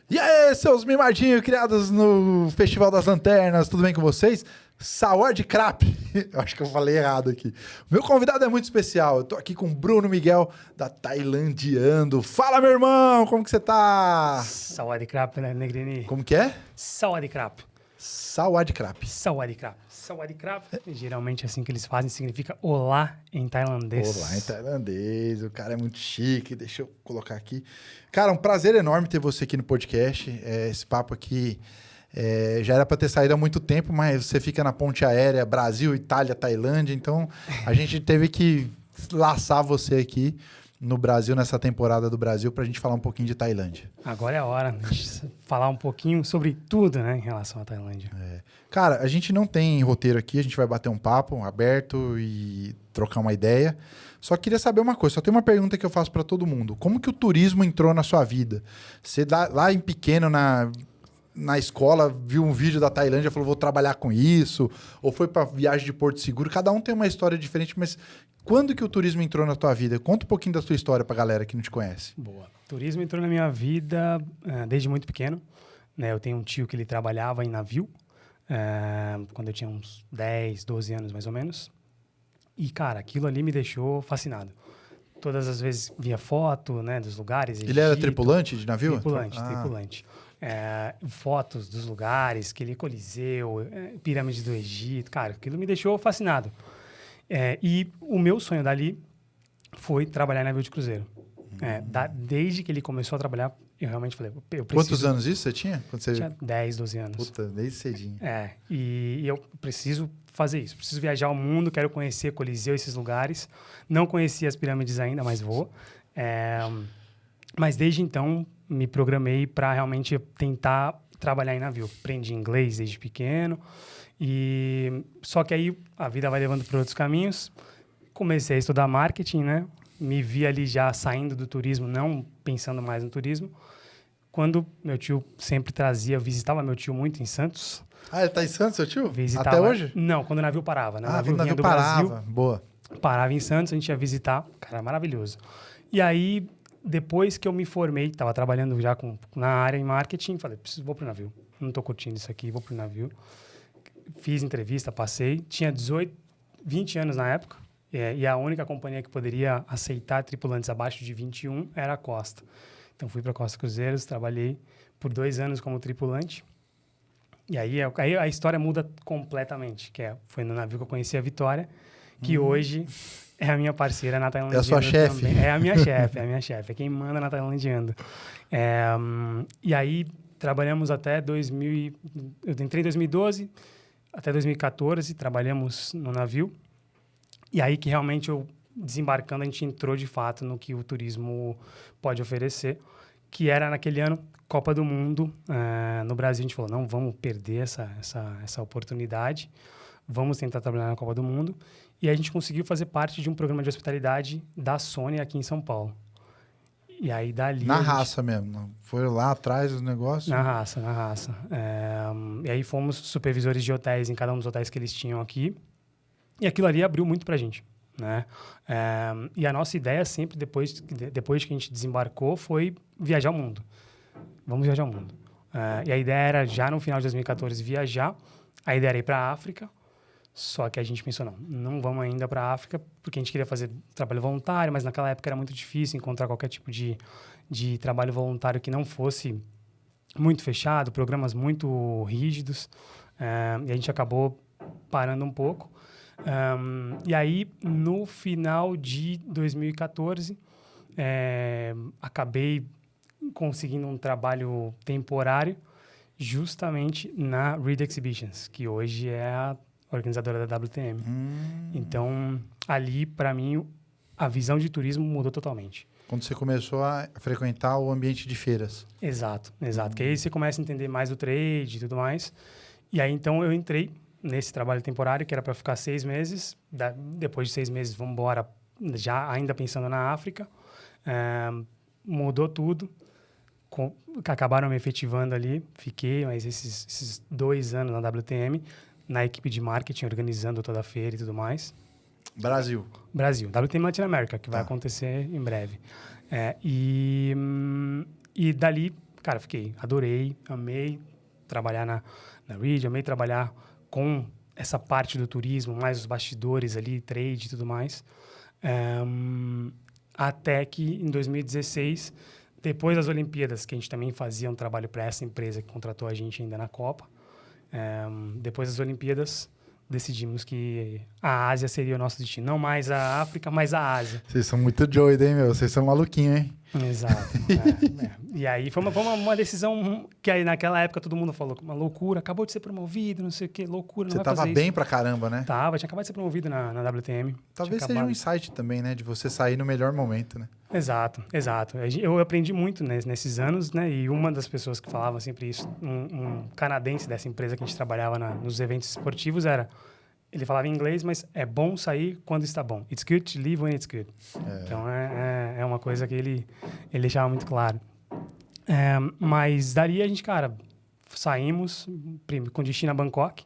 E aí, seus mimadinhos criados no Festival das Lanternas, tudo bem com vocês? Saúde Krap, eu acho que eu falei errado aqui. Meu convidado é muito especial, eu tô aqui com o Bruno Miguel, da Tailandiando. Fala, meu irmão, como que você tá? Saúde Krap, né, Negrini? Como que é? Saúde Krap. Saúde Krap. Saúde Krap. Saúde Krap, geralmente assim que eles fazem, significa olá em tailandês. Olá em tailandês, o cara é muito chique, deixa eu colocar aqui. Cara, um prazer enorme ter você aqui no podcast. Esse papo aqui já era para ter saído há muito tempo, mas você fica na ponte aérea Brasil, Itália, Tailândia, então a gente teve que laçar você aqui no Brasil, nessa temporada do Brasil, para a gente falar um pouquinho de Tailândia. Agora é a hora de falar um pouquinho sobre tudo, né, em relação à Tailândia. Cara, a gente não tem roteiro aqui, a gente vai bater um papo aberto e trocar uma ideia. Só queria saber uma coisa, só tem uma pergunta que eu faço para todo mundo. Como que o turismo entrou na sua vida? Você lá em pequeno, na escola, viu um vídeo da Tailândia e falou, vou trabalhar com isso, ou foi para viagem de Porto Seguro. Cada um tem uma história diferente, mas quando que o turismo entrou na tua vida? Conta um pouquinho da tua história pra galera que não te conhece. Boa. O turismo entrou na minha vida desde muito pequeno. Né? Eu tenho um tio que ele trabalhava em navio, quando eu tinha uns 10, 12 anos mais ou menos. E, cara, aquilo ali me deixou fascinado. Todas as vezes via foto, né, dos lugares. Ele era tripulante de navio? Tripulante. Fotos dos lugares, aquele Coliseu, pirâmide do Egito. Cara, aquilo me deixou fascinado. E o meu sonho dali foi trabalhar em navio de cruzeiro. Desde que ele começou a trabalhar, eu realmente falei, eu preciso... Quantos anos isso você tinha? Quando você... Tinha 10, 12 anos. Puta, desde cedinho. E eu preciso fazer isso. Preciso viajar ao mundo, quero conhecer Coliseu, esses lugares. Não conheci as pirâmides ainda, mas vou. Mas desde então, me programei para realmente tentar trabalhar em navio. Aprendi inglês desde pequeno. Só que aí a vida vai levando para outros caminhos. Comecei a estudar marketing, né? Me vi ali já saindo do turismo, não pensando mais no turismo. Quando meu tio sempre trazia, eu visitava meu tio muito em Santos. Ele tá em Santos, seu tio? Visitava, até hoje? Não, quando o navio parava, né? O navio parava. Brasil, boa. Parava em Santos, a gente ia visitar. Cara, maravilhoso. E aí, depois que eu me formei, estava trabalhando já na área em marketing, falei, vou pro navio. Não tô curtindo isso aqui, vou pro navio. Fiz entrevista, passei. Tinha 20 anos na época. E a única companhia que poderia aceitar tripulantes abaixo de 21 era a Costa. Então, fui para a Costa Cruzeiros, trabalhei por 2 anos como tripulante. E aí a história muda completamente. Foi no navio que eu conheci a Vitória, que hoje é a minha parceira na Tailandiando. É a sua chefe? Também. É a minha chefe. É quem manda na Tailandiando. E aí, trabalhamos até 2000... Eu entrei em 2012, até 2014, trabalhamos no navio. E aí que realmente desembarcando, a gente entrou de fato no que o turismo pode oferecer, que era naquele ano Copa do Mundo. No Brasil a gente falou, não vamos perder essa oportunidade, vamos tentar trabalhar na Copa do Mundo. E a gente conseguiu fazer parte de um programa de hospitalidade da Sony aqui em São Paulo. E aí dali... Na raça mesmo? Foi lá atrás os negócios? Na raça. E aí fomos supervisores de hotéis em cada um dos hotéis que eles tinham aqui. E aquilo ali abriu muito pra gente, né? E a nossa ideia sempre, depois que a gente desembarcou, foi viajar o mundo. Vamos viajar o mundo. E a ideia era, já no final de 2014, viajar. A ideia era ir pra África. Só que a gente pensou, não vamos ainda pra África, porque a gente queria fazer trabalho voluntário, mas naquela época era muito difícil encontrar qualquer tipo de trabalho voluntário que não fosse muito fechado, programas muito rígidos. E a gente acabou parando um pouco. E aí, no final de 2014, acabei conseguindo um trabalho temporário justamente na Reed Exhibitions, que hoje é a organizadora da WTM. Então, ali, para mim, a visão de turismo mudou totalmente. Quando você começou a frequentar o ambiente de feiras. Exato. Que aí você começa a entender mais do trade e tudo mais. E aí, então, eu entrei nesse trabalho temporário, que era para ficar 6 meses. Depois de 6 meses, vamos embora, já ainda pensando na África. Mudou tudo. Acabaram me efetivando ali. Fiquei mais esses 2 anos na WTM, na equipe de marketing, organizando toda a feira e tudo mais. Brasil. WTM Latinoamérica, que vai acontecer em breve. E dali cara, adorei, amei trabalhar na Reed, amei trabalhar com essa parte do turismo, mais os bastidores ali, trade e tudo mais. Até que em 2016, depois das Olimpíadas, que a gente também fazia um trabalho para essa empresa que contratou a gente ainda na Copa, depois das Olimpíadas, decidimos que a Ásia seria o nosso destino. Não mais a África, mas a Ásia. Vocês são muito doidos, hein, meu? Vocês são maluquinhos, hein? Exato. E aí foi uma decisão que aí naquela época todo mundo falou, uma loucura, acabou de ser promovido, não sei o quê, loucura, não Você vai fazer tava isso. bem pra caramba, né? Tinha acabado de ser promovido na WTM. Talvez seja um insight também, né? De você sair no melhor momento, né? Exato. Eu aprendi muito nesses anos, né? E uma das pessoas que falavam sempre isso, um canadense dessa empresa que a gente trabalhava nos eventos esportivos, ele falava em inglês, mas é bom sair quando está bom. It's good to leave when it's good. Então, é uma coisa que ele deixava muito claro. Mas dali a gente, cara, saímos com destino a Bangkok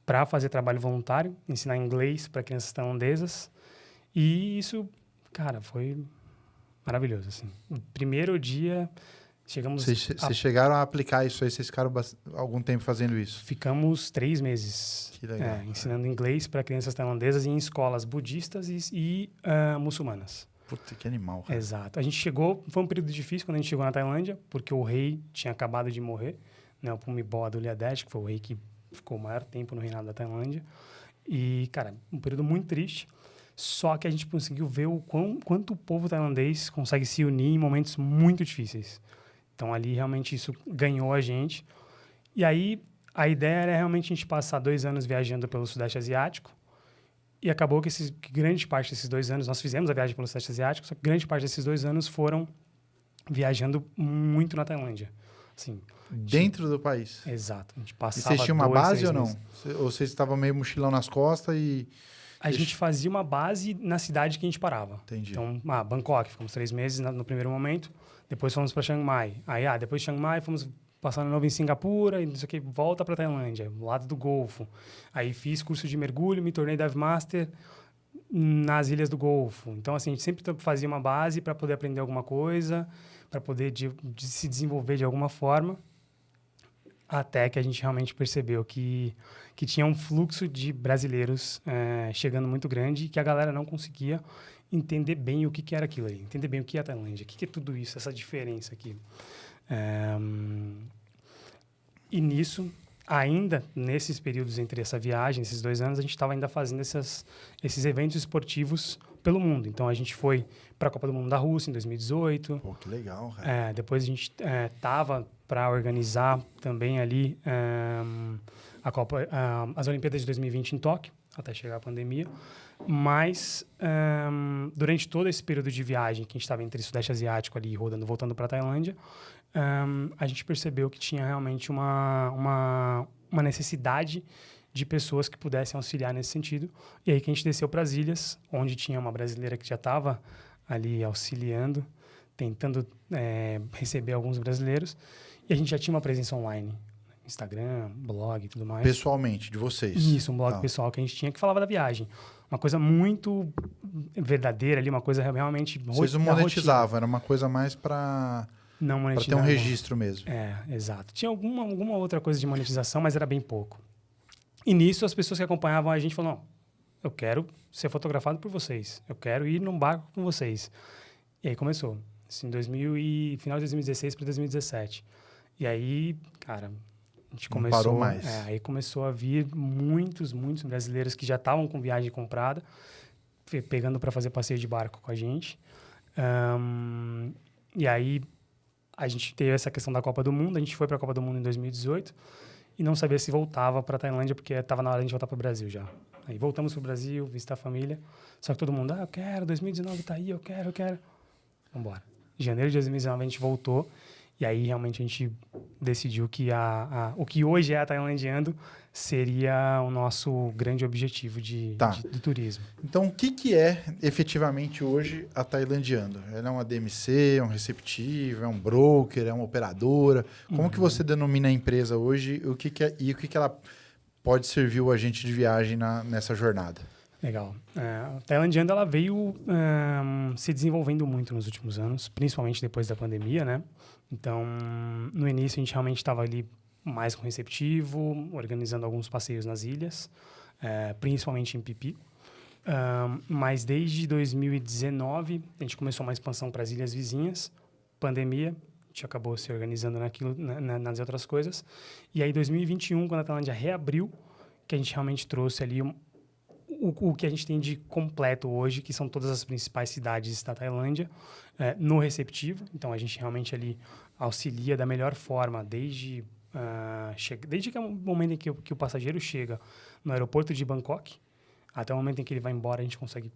para fazer trabalho voluntário, ensinar inglês para crianças tailandesas. E isso, cara, foi maravilhoso, assim. No primeiro dia, chegamos... Vocês chegaram a aplicar isso aí? Vocês ficaram algum tempo fazendo isso? Ficamos 3 meses ensinando inglês para crianças tailandesas em escolas budistas e muçulmanas. Puta, que animal, cara. Exato. A gente chegou... Foi um período difícil quando a gente chegou na Tailândia, porque o rei tinha acabado de morrer, né? O Phumibol Adulyadesh, que foi o rei que ficou o maior tempo no reinado da Tailândia. E, cara, um período muito triste. Só que a gente conseguiu ver quanto o povo tailandês consegue se unir em momentos muito difíceis. Então, ali, realmente, isso ganhou a gente. E aí, a ideia era realmente a gente passar 2 anos viajando pelo Sudeste Asiático. E acabou que grande parte desses 2 anos... Nós fizemos a viagem pelo Sudeste Asiático, só que grande parte desses 2 anos foram viajando muito na Tailândia. Assim, dentro do país? Exato. A gente passava. E vocês tinham uma base ou não? Meses. Ou vocês estavam meio mochilão nas costas e... A gente fazia uma base na cidade que a gente parava. Entendi. Então, Bangkok, ficamos 3 meses no primeiro momento. Depois fomos para Chiang Mai. Aí, depois de Chiang Mai, fomos passando de novo em Singapura e não sei o que, volta para Tailândia, lado do Golfo. Aí fiz curso de mergulho, me tornei Dive Master nas Ilhas do Golfo. Então, assim, a gente sempre fazia uma base para poder aprender alguma coisa, para poder de se desenvolver de alguma forma, até que a gente realmente percebeu que tinha um fluxo de brasileiros chegando muito grande e que a galera não conseguia entender bem o que era aquilo ali, entender bem o que é a Tailândia, o que é tudo isso, essa diferença aqui. E nisso, ainda nesses períodos entre essa viagem, esses 2 anos, a gente estava ainda fazendo esses eventos esportivos pelo mundo. Então, a gente foi para a Copa do Mundo da Rússia em 2018. Pô, que legal, cara. Depois a gente estava para organizar também ali as Olimpíadas de 2020 em Tóquio, até chegar a pandemia. Mas, durante todo esse período de viagem que a gente estava entre o Sudeste Asiático ali, voltando para a Tailândia, a gente percebeu que tinha realmente uma necessidade de pessoas que pudessem auxiliar nesse sentido. E aí que a gente desceu para as ilhas, onde tinha uma brasileira que já estava ali auxiliando, tentando receber alguns brasileiros. E a gente já tinha uma presença online. Instagram, blog e tudo mais. Pessoalmente, de vocês? Isso, um blog pessoal que a gente tinha que falava da viagem. Uma coisa muito verdadeira ali, uma coisa realmente... Vocês não monetizavam, era uma coisa mais para... Não monetizava. Para ter um registro mesmo. Exato. Tinha alguma outra coisa de monetização, mas era bem pouco. E nisso, as pessoas que acompanhavam a gente falaram, eu quero ser fotografado por vocês. Eu quero ir num barco com vocês. E aí começou. Assim, final de 2016 para 2017. E aí, cara, a gente começou... Não parou mais. Aí começou a vir muitos brasileiros que já estavam com viagem comprada, pegando para fazer passeio de barco com a gente. E aí, a gente teve essa questão da Copa do Mundo. A gente foi para a Copa do Mundo em 2018 e não sabia se voltava para a Tailândia, porque estava na hora de a gente voltar para o Brasil já. Aí voltamos para o Brasil, visitar a família. Só que todo mundo, eu quero, 2019 tá aí, eu quero. Vamos embora. Em janeiro de 2019 a gente voltou. E aí realmente a gente decidiu que o que hoje é a Tailandiando seria o nosso grande objetivo de turismo. Então, o que é efetivamente hoje a Tailandiando? Ela é uma DMC, é um receptivo, é um broker, é uma operadora? Como que você denomina a empresa hoje e o que ela pode servir o agente de viagem nessa jornada? Legal. A Tailandianda, ela veio se desenvolvendo muito nos últimos anos, principalmente depois da pandemia, né? Então, no início, a gente realmente estava ali mais receptivo, organizando alguns passeios nas ilhas, principalmente em Phi Phi. Mas desde 2019, a gente começou uma expansão para as ilhas vizinhas, pandemia, a gente acabou se organizando naquilo, nas outras coisas. E aí, 2021, quando a Tailândia reabriu, que a gente realmente trouxe ali o que a gente tem de completo hoje, que são todas as principais cidades da Tailândia, no receptivo. Então, a gente realmente ali auxilia da melhor forma, desde que é o momento em que o passageiro chega no aeroporto de Bangkok, até o momento em que ele vai embora, a gente consegue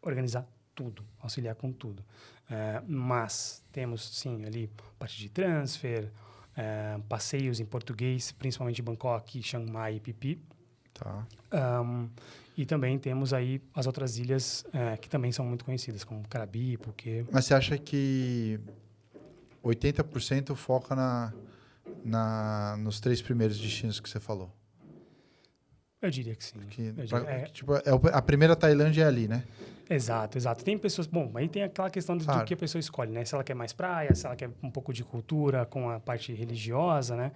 organizar tudo, auxiliar com tudo. Mas temos, sim, ali parte de transfer, passeios em português, principalmente em Bangkok, Chiang Mai e Phi Phi. Tá. E também temos aí as outras ilhas que também são muito conhecidas, como Krabi, Phuket. Mas você acha que 80% foca nos 3 primeiros destinos que você falou? Eu diria que sim. A primeira Tailândia é ali, né? Exato. Tem pessoas... Bom, aí tem aquela questão do que a pessoa escolhe, né? Se ela quer mais praia, se ela quer um pouco de cultura com a parte religiosa, né?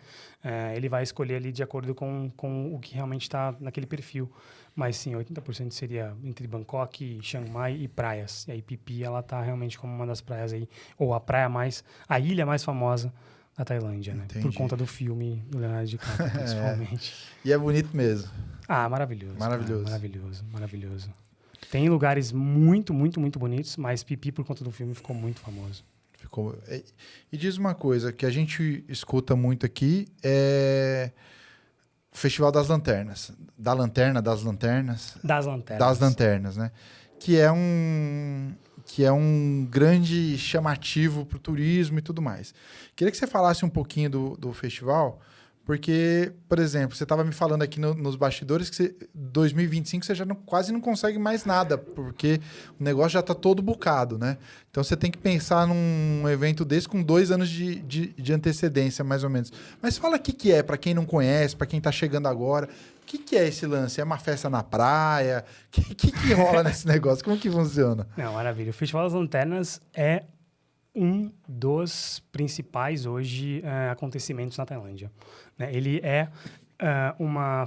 Ele vai escolher ali de acordo com o que realmente está naquele perfil. Mas sim, 80% seria entre Bangkok, Chiang Mai e praias. E aí Phi Phi, ela tá realmente como uma das praias aí, ou a ilha mais famosa da Tailândia, né? Entendi. Por conta do filme do Leonardo DiCaprio, principalmente. E é bonito mesmo. Maravilhoso. Maravilhoso. Cara, maravilhoso. Tem lugares muito, muito, muito bonitos, mas Phi Phi, por conta do filme, ficou muito famoso. E diz uma coisa, que a gente escuta muito aqui, é o Festival das Lanternas. Das Lanternas. Das Lanternas, né? Que é um grande chamativo para o turismo e tudo mais. Queria que você falasse um pouquinho do festival, porque, por exemplo, você estava me falando aqui nos bastidores que 2025 você já quase não consegue mais nada, porque o negócio já está todo bucado, né? Então você tem que pensar num evento desse com 2 anos de antecedência, mais ou menos. Mas fala o que é, para quem não conhece, para quem está chegando agora. O que é esse lance? É uma festa na praia? O que rola nesse negócio? Como que funciona? Não, maravilha. O Festival das Lanternas é um dos principais hoje acontecimentos na Tailândia. Né? Ele é uma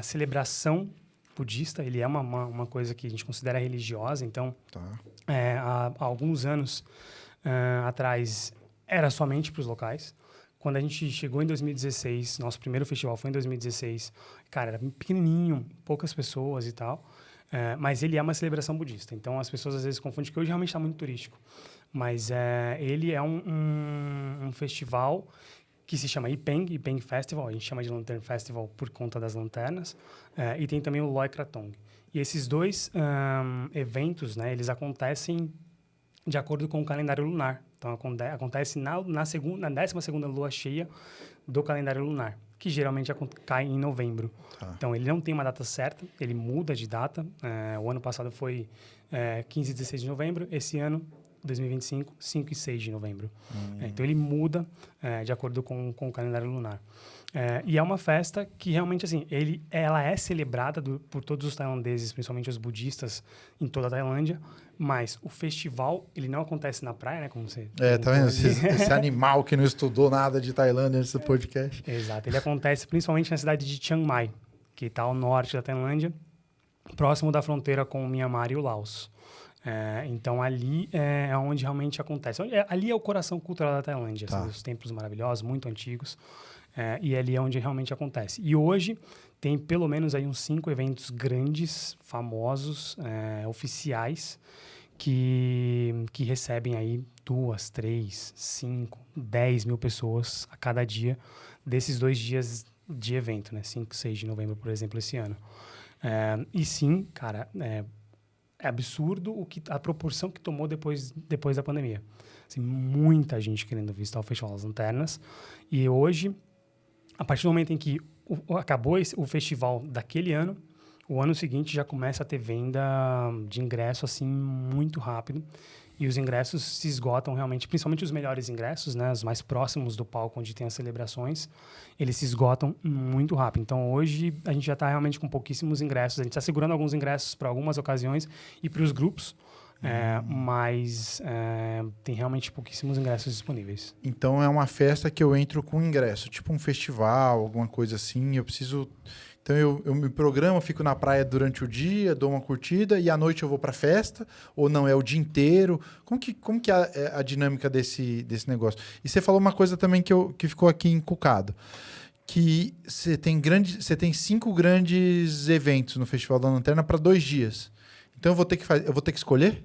celebração budista, ele é uma coisa que a gente considera religiosa. Então, há alguns anos atrás, era somente para os locais. Quando a gente chegou em 2016, nosso primeiro festival foi em 2016, cara, era pequenininho, poucas pessoas e tal, mas ele é uma celebração budista. Então, as pessoas às vezes confundem que hoje realmente está muito turístico. Mas ele é um festival que se chama Ipeng Festival. A gente chama de Lantern Festival por conta das lanternas. E tem também o Loy Krathong. E esses dois eventos, né, eles acontecem de acordo com o calendário lunar. Então, acontece na 12ª lua cheia do calendário lunar, que geralmente cai em novembro. Então, ele não tem uma data certa, ele muda de data. O ano passado foi 15 e 16 de novembro. Esse ano, 2025, 5 e 6 de novembro. Então, ele muda de acordo com o calendário lunar. E é uma festa que realmente, assim, ela é celebrada por todos os tailandeses, principalmente os budistas, em toda a Tailândia, mas o festival, ele não acontece na praia, né? Como você... tá vendo? Esse animal que não estudou nada de Tailândia nesse podcast. Exato. Ele acontece principalmente na cidade de Chiang Mai, que está ao norte da Tailândia, próximo da fronteira com o Myanmar e o Laos. Então, ali é onde realmente acontece. Ali é o coração cultural da Tailândia. São os templos maravilhosos, muito antigos. E ali é onde realmente acontece. E hoje tem pelo menos aí uns 5 eventos grandes, famosos, oficiais, que recebem aí 2, 3, 5, 10 mil pessoas a cada dia desses 2 dias de evento, né? 5, 6 de novembro, por exemplo, esse ano. E sim, cara, é absurdo a proporção que tomou depois da pandemia. Assim, muita gente querendo visitar o Festival das Lanternas. E hoje, a partir do momento em que acabou o festival daquele ano, o ano seguinte já começa a ter venda de ingresso assim muito rápido. E os ingressos se esgotam realmente, principalmente os melhores ingressos, né, os mais próximos do palco onde tem as celebrações, eles se esgotam muito rápido. Então, hoje, a gente já está realmente com pouquíssimos ingressos. A gente está segurando alguns ingressos para algumas ocasiões e para os grupos, mas tem realmente pouquíssimos ingressos disponíveis. Então, é uma festa que eu entro com ingresso, tipo um festival, alguma coisa assim. Eu preciso... Então, eu me programo, fico na praia durante o dia, dou uma curtida e à noite eu vou para festa, ou não, é o dia inteiro? Como que é a dinâmica desse negócio? E você falou uma coisa também que ficou aqui encucado, que você tem 5 grandes eventos no Festival da Lanterna para 2 dias. Então, eu vou ter que escolher?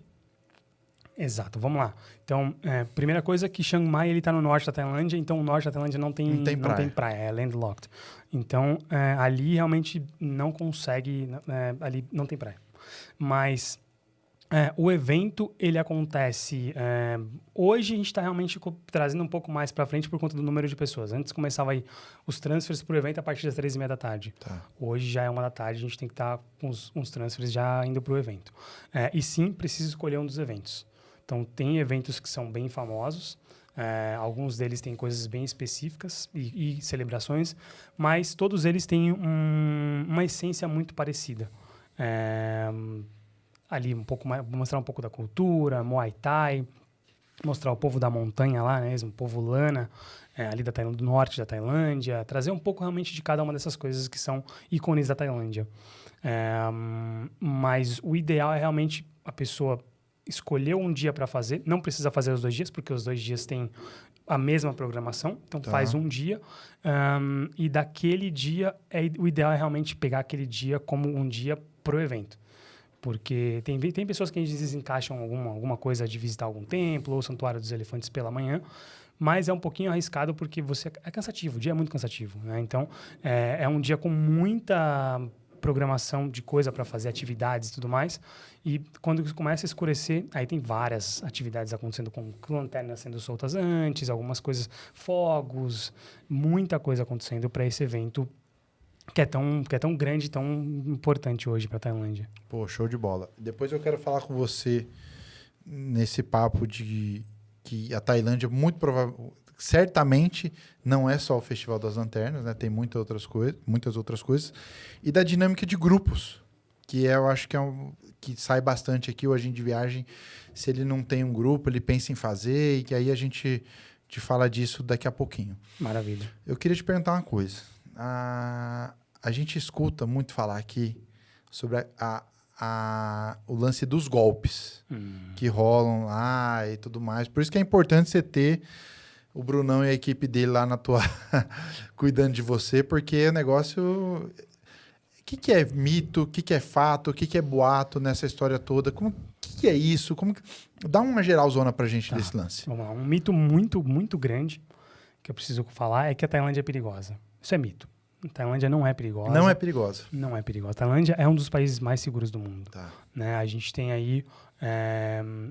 Exato, vamos lá. Então, primeira coisa é que Chiang Mai ele está no norte da Tailândia, então o norte da Tailândia não tem praia, é landlocked. Então, ali realmente não consegue, ali não tem praia. Mas o evento, ele acontece... hoje a gente está realmente trazendo um pouco mais para frente por conta do número de pessoas. Antes começava aí os transfers para o evento a partir das 3h30 da tarde. Tá. Hoje já é 1 da tarde, a gente tem que estar com uns transfers já indo para o evento. E sim, precisa escolher um dos eventos. Então, tem eventos que são bem famosos, alguns deles têm coisas bem específicas e celebrações, mas todos eles têm uma essência muito parecida. Ali, mostrar um pouco da cultura, Muay Thai, mostrar o povo da montanha lá, né, mesmo, o povo Lana, ali do norte da Tailândia, trazer um pouco realmente de cada uma dessas coisas que são ícones da Tailândia. Mas o ideal é realmente a pessoa escolheu um dia para fazer, não precisa fazer os 2 dias, porque os 2 dias têm a mesma programação, então faz um dia, e daquele dia, o ideal é realmente pegar aquele dia como um dia pro evento. Porque tem pessoas que às vezes encaixam alguma coisa de visitar algum templo ou Santuário dos Elefantes pela manhã, mas é um pouquinho arriscado porque é cansativo, o dia é muito cansativo, né? Então, é um dia com muita programação de coisa para fazer, atividades e tudo mais. E quando começa a escurecer, aí tem várias atividades acontecendo com lanternas sendo soltas antes, algumas coisas, fogos, muita coisa acontecendo para esse evento que é tão grande, tão importante hoje para a Tailândia. Pô, show de bola. Depois eu quero falar com você nesse papo de que a Tailândia, muito provável, certamente não é só o Festival das Lanternas, né? Tem muitas outras coisas. E da dinâmica de grupos, que eu acho que que sai bastante aqui, o Agente de Viagem. Se ele não tem um grupo, ele pensa em fazer, e que aí a gente te fala disso daqui a pouquinho. Maravilha. Eu queria te perguntar uma coisa. A gente escuta muito falar aqui sobre o lance dos golpes que rolam lá e tudo mais. Por isso que é importante você ter o Brunão e a equipe dele lá na tua cuidando de você, porque o negócio... O que é mito? O que é fato? O que é boato nessa história toda? O que é isso? Dá uma geralzona pra gente desse lance. Vamos lá. Um mito muito, muito grande que eu preciso falar é que a Tailândia é perigosa. Isso é mito. A Tailândia não é perigosa. Não é perigosa. Não é perigosa. A Tailândia é um dos países mais seguros do mundo. Tá. Né? A gente tem aí...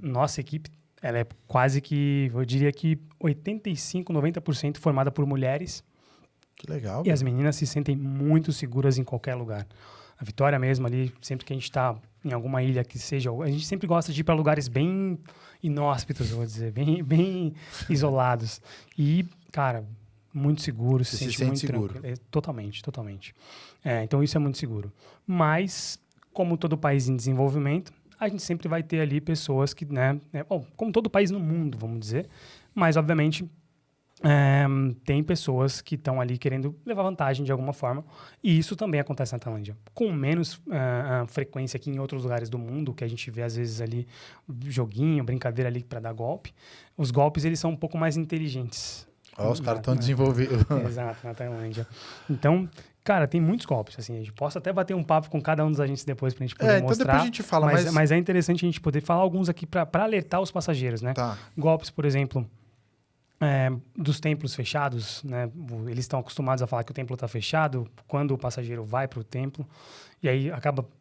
nossa equipe, ela é quase que... Eu diria que 85%, 90% formada por mulheres. Que legal. E as meninas se sentem muito seguras em qualquer lugar. A Vitória mesmo ali, sempre que a gente está em alguma ilha que seja... A gente sempre gosta de ir para lugares bem inóspitos, vou dizer. Bem isolados. E, cara... muito seguro, se sente muito seguro. Tranquilo. Totalmente, totalmente. Então, isso é muito seguro. Mas, como todo país em desenvolvimento, a gente sempre vai ter ali pessoas que, né... como todo país no mundo, vamos dizer. Mas, obviamente, tem pessoas que estão ali querendo levar vantagem de alguma forma. E isso também acontece na Tailândia. Com menos frequência que em outros lugares do mundo, que a gente vê, às vezes, ali joguinho, brincadeira ali para dar golpe. Os golpes, eles são um pouco mais inteligentes. Os caras estão desenvolvendo. Exato, na Tailândia. Então, cara, tem muitos golpes. Assim, a gente possa até bater um papo com cada um dos agentes depois pra gente poder mostrar. Então depois a gente fala, mas é interessante a gente poder falar alguns aqui para alertar os passageiros, né? Tá. Golpes, por exemplo, dos templos fechados, né? Eles estão acostumados a falar que o templo está fechado quando o passageiro vai para o templo. E aí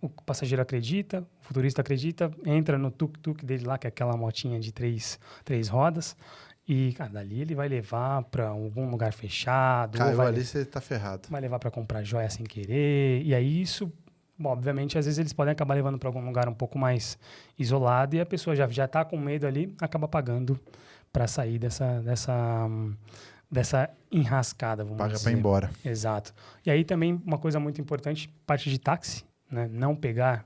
o passageiro acredita, o futurista acredita, entra no tuk-tuk dele lá, que é aquela motinha de três rodas. E, cara, dali ele vai levar para algum lugar fechado. Caiu ali, você tá ferrado. Vai levar para comprar joia sem querer. E aí isso Bom, obviamente, às vezes eles podem acabar levando para algum lugar um pouco mais isolado e a pessoa já está com medo ali, acaba pagando para sair dessa enrascada, vamos Paga dizer. para ir embora. Exato. E aí também uma coisa muito importante, parte de táxi, né? Não pegar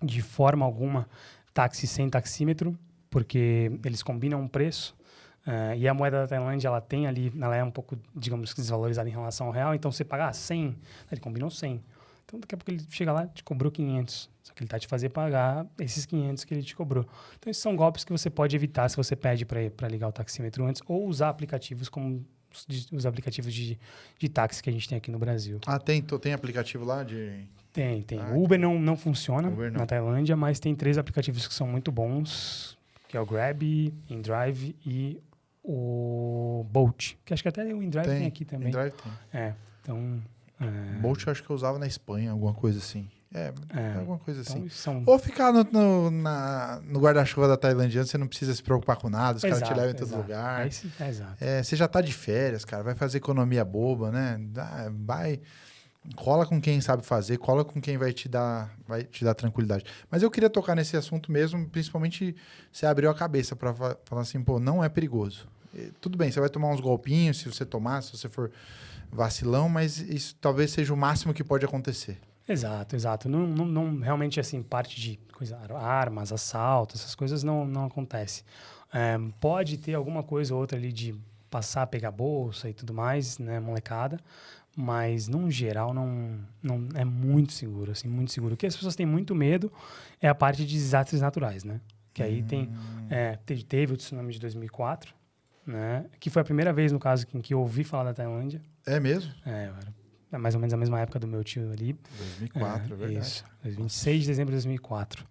de forma alguma táxi sem taxímetro, porque eles combinam um preço. E a moeda da Tailândia, ela é um pouco, digamos, desvalorizada em relação ao real. Então, você pagar 100, ele combinou 100. Então, daqui a pouco ele chega lá e te cobrou 500. Só que ele tá te fazendo pagar esses 500 que ele te cobrou. Então, esses são golpes que você pode evitar se você pede para ligar o taxímetro antes ou usar aplicativos como os aplicativos de táxi que a gente tem aqui no Brasil. Tem aplicativo lá de... Tem. O Uber não funciona Uber não. na Tailândia, mas tem 3 aplicativos que são muito bons, que é o Grab, InDrive e o Bolt, que acho que até o InDrive tem aqui também. InDrive tem. Então... Bolt eu acho que eu usava na Espanha, alguma coisa assim. Alguma coisa então assim. Ou ficar no guarda-chuva da Tailândia, você não precisa se preocupar com nada, os caras te levam em todo lugar. Exato. Você já tá de férias, cara, vai fazer economia boba, né? Cola com quem sabe fazer, cola com quem vai te dar tranquilidade. Mas eu queria tocar nesse assunto mesmo, principalmente você abriu a cabeça para falar assim, pô, não é perigoso. Tudo bem, você vai tomar uns golpinhos se você tomar, se você for vacilão, mas isso talvez seja o máximo que pode acontecer. Exato. Não realmente, assim, parte de armas, assalto, essas coisas não acontece. Pode ter alguma coisa ou outra ali de passar, pegar bolsa e tudo mais, né, molecada, mas, no geral, não é muito seguro, assim, muito seguro. O que as pessoas têm muito medo é a parte de desastres naturais, né? Que aí teve o tsunami de 2004, né? Que foi a primeira vez, no caso, em que eu ouvi falar da Tailândia. É mesmo? É mais ou menos a mesma época do meu tio ali. 2004, é verdade. Isso, 26 de dezembro de 2004.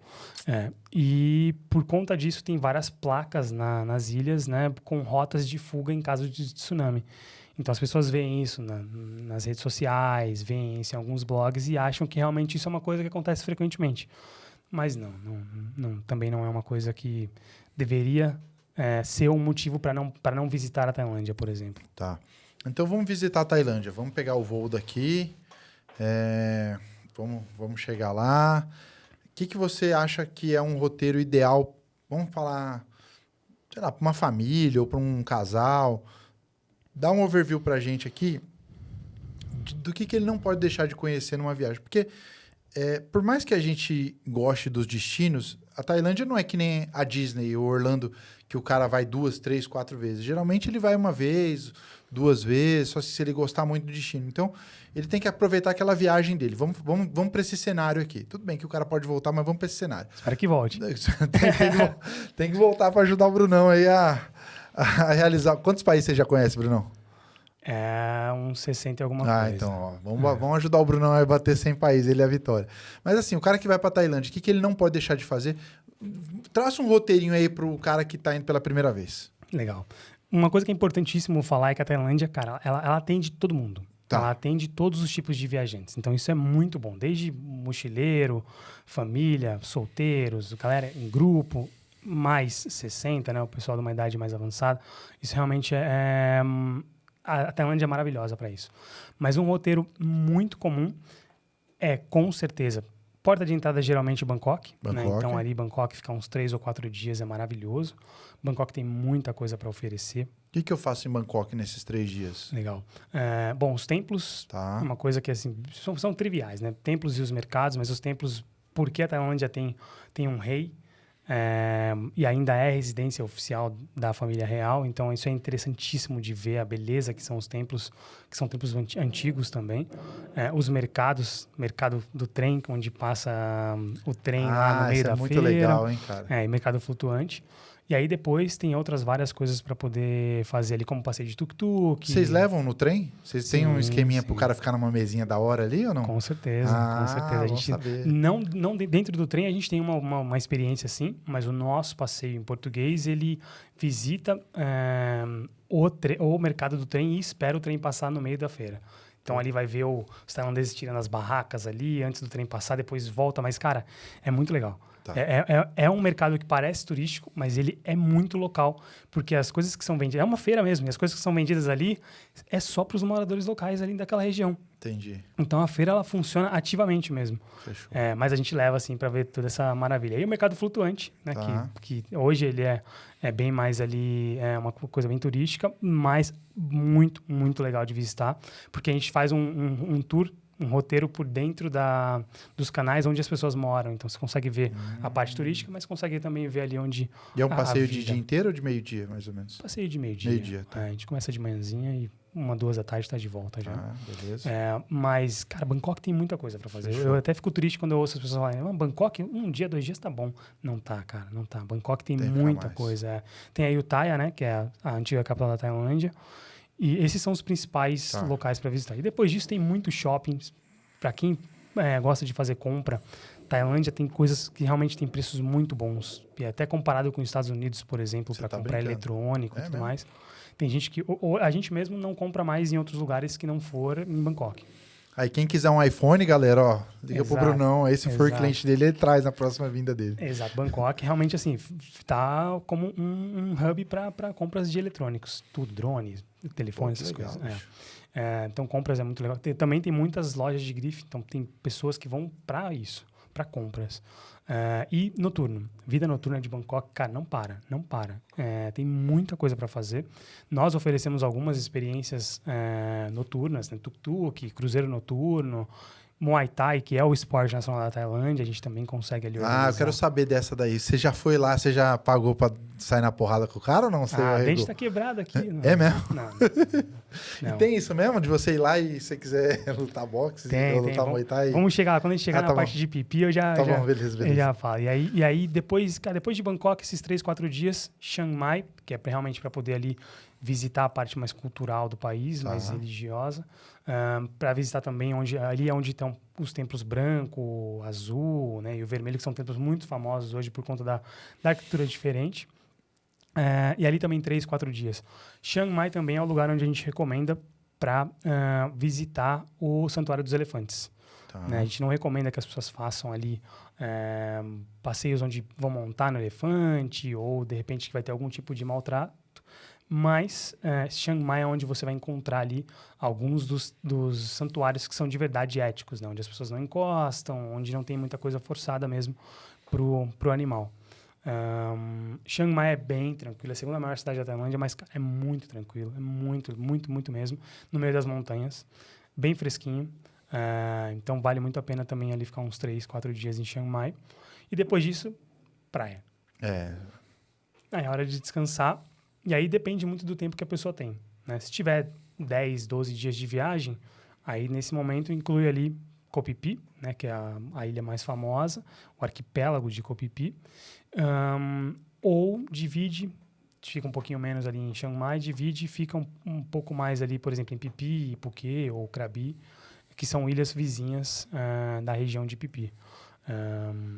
E por conta disso tem várias placas nas ilhas, né, com rotas de fuga em caso de tsunami. Então as pessoas veem isso nas redes sociais, veem isso em alguns blogs e acham que realmente isso é uma coisa que acontece frequentemente. Mas também não é uma coisa que deveria ser um motivo para não visitar a Tailândia, por exemplo. Tá. Então vamos visitar a Tailândia. Vamos pegar o voo daqui. Vamos chegar lá. O que você acha que é um roteiro ideal? Vamos falar, sei lá, para uma família ou para um casal. Dá um overview pra gente aqui do que ele não pode deixar de conhecer numa viagem. Porque por mais que a gente goste dos destinos, a Tailândia não é que nem a Disney ou Orlando, que o cara vai 2, 3, 4 vezes. Geralmente ele vai uma vez, 2 vezes, só se ele gostar muito do destino. Então, ele tem que aproveitar aquela viagem dele. Vamos para esse cenário aqui. Tudo bem que o cara pode voltar, mas vamos para esse cenário. Espero que volte. Tem que voltar para ajudar o Brunão aí a realizar. Quantos países você já conhece, Brunão? Uns 60 e alguma coisa. Então, vamos ajudar o Brunão a bater 100 países, ele é a vitória. Mas assim, o cara que vai pra Tailândia, o que ele não pode deixar de fazer? Traça um roteirinho aí pro cara que tá indo pela primeira vez. Legal. Uma coisa que é importantíssimo falar é que a Tailândia, cara, ela atende todo mundo. Tá. Ela atende todos os tipos de viajantes. Então, isso é muito bom. Desde mochileiro, família, solteiros, galera em grupo, mais 60, né? O pessoal de uma idade mais avançada. Isso realmente a Tailândia é maravilhosa para isso. Mas um roteiro muito comum com certeza, porta de entrada geralmente Bangkok. Né? Então, ali Bangkok ficar uns 3 ou 4 dias é maravilhoso. Bangkok tem muita coisa para oferecer. O que eu faço em Bangkok nesses 3 dias? Legal. Bom, os templos, uma coisa que assim, são triviais, né? Templos e os mercados, mas os templos, porque a Tailândia tem um rei, e ainda é residência oficial da família real, então isso é interessantíssimo de ver a beleza que são os templos, que são templos antigos também. Os mercados, mercado do trem, onde passa o trem lá no meio da feira. Muito legal, hein, cara? E mercado flutuante. E aí depois tem várias coisas para poder fazer ali, como passeio de tuk-tuk. Vocês levam no trem? Vocês têm um esqueminha pro cara ficar numa mesinha da hora ali ou não? Com certeza, com certeza. A gente não dentro do trem a gente tem uma experiência assim, mas o nosso passeio em português, ele visita o mercado do trem e espera o trem passar no meio da feira. Então, ali vai ver os tailandeses tirando as barracas ali, antes do trem passar, depois volta. Mas, cara, é muito legal. Tá. É um mercado que parece turístico, mas ele é muito local. Porque as coisas que são vendidas... É uma feira mesmo. E as coisas que são vendidas ali é só para os moradores locais ali daquela região. Entendi. Então, a feira, ela funciona ativamente mesmo. Fechou. Mas a gente leva, assim, para ver toda essa maravilha. E o mercado flutuante, né? Tá. Que hoje ele é bem mais ali, é uma coisa bem turística, mas muito, muito legal de visitar. Porque a gente faz um tour, um roteiro por dentro dos canais onde as pessoas moram. Então, você consegue ver a parte turística, mas consegue também ver ali onde E é um passeio a de vida. dia inteiro ou de meio-dia, mais ou menos? Passeio de meio-dia. Meio-dia, tá. A gente começa de manhãzinha e 1, 2 da tarde está de volta já. Ah, beleza. Mas, cara, Bangkok tem muita coisa para fazer. Fechou. Eu até fico triste quando eu ouço as pessoas falarem, Bangkok, 1 dia, 2 dias tá bom. Não tá, cara, não tá. Bangkok tem Tem que ficar muita mais. coisa. Tem a Ayutthaya, né, que é a antiga capital da Tailândia. E esses são os principais Tá. locais para visitar. E depois disso tem muitos shoppings. Para quem gosta de fazer compra, Tailândia tem coisas que realmente tem preços muito bons. E até comparado com os Estados Unidos, por exemplo, Você para tá comprar brincando? eletrônico e tudo mesmo? mais. Tem gente que... a gente mesmo não compra mais em outros lugares que não for em Bangkok. Aí quem quiser um iPhone, galera, ó, liga pro Exato, Brunão. Aí se for exato. cliente dele, ele traz na próxima vinda dele. Exato. Bangkok realmente, assim, tá como um hub para compras de eletrônicos. Tudo, drones, telefone, Pô, que essas legal, coisas. bicho. Então, compras é muito legal. Também tem muitas lojas de grife, então tem pessoas que vão para isso, para compras. E noturno. Vida noturna de Bangkok, cara, não para. Tem muita coisa para fazer. Nós oferecemos algumas experiências noturnas, né? Tuk-tuk, cruzeiro noturno, Muay Thai, que é o esporte nacional da Tailândia, a gente também consegue ali organizar. Ah, eu quero saber dessa daí. Você já foi lá, você já pagou pra sair na porrada com o cara ou não? Você A arregou? dente tá quebrado aqui. Não. É mesmo? Não. E tem isso mesmo? De você ir lá e se você quiser lutar boxe, ou lutar Muay Thai? Vamos chegar lá. Quando a gente chegar Ah, na tá parte bom. de pipi, eu já, Tá bom, beleza. eu já falo. E aí depois, cara, depois de Bangkok, esses 3, 4 dias, Chiang Mai, que é realmente para poder ali visitar a parte mais cultural do país, Tá. mais religiosa, para visitar também ali é onde estão os templos branco, azul, né, e o vermelho, que são templos muito famosos hoje por conta da arquitetura diferente. E ali também 3, 4 dias. Chiang Mai também é o lugar onde a gente recomenda para visitar o Santuário dos Elefantes. Tá. Né? A gente não recomenda que as pessoas façam ali passeios onde vão montar no elefante ou, de repente, que vai ter algum tipo de maltrato. Mas Chiang Mai é onde você vai encontrar ali alguns dos santuários que são de verdade éticos, né? Onde as pessoas não encostam, onde não tem muita coisa forçada mesmo pro animal. Chiang Mai é bem tranquilo, é a segunda maior cidade da Tailândia, mas é muito tranquilo, é muito, muito, muito mesmo, no meio das montanhas, bem fresquinho. Então vale muito a pena também ali ficar uns 3, 4 dias em Chiang Mai. E depois disso, praia. Aí é hora de descansar. E aí depende muito do tempo que a pessoa tem. Né? Se tiver 10, 12 dias de viagem, aí nesse momento inclui ali Koh Phi Phi, né, que é a ilha mais famosa, o arquipélago de Koh Phi Phi. Ou divide, fica um pouquinho menos ali em Chiang Mai, divide e fica um pouco mais ali, por exemplo, em Phi Phi, Phuket ou Krabi, que são ilhas vizinhas da região de Phi Phi.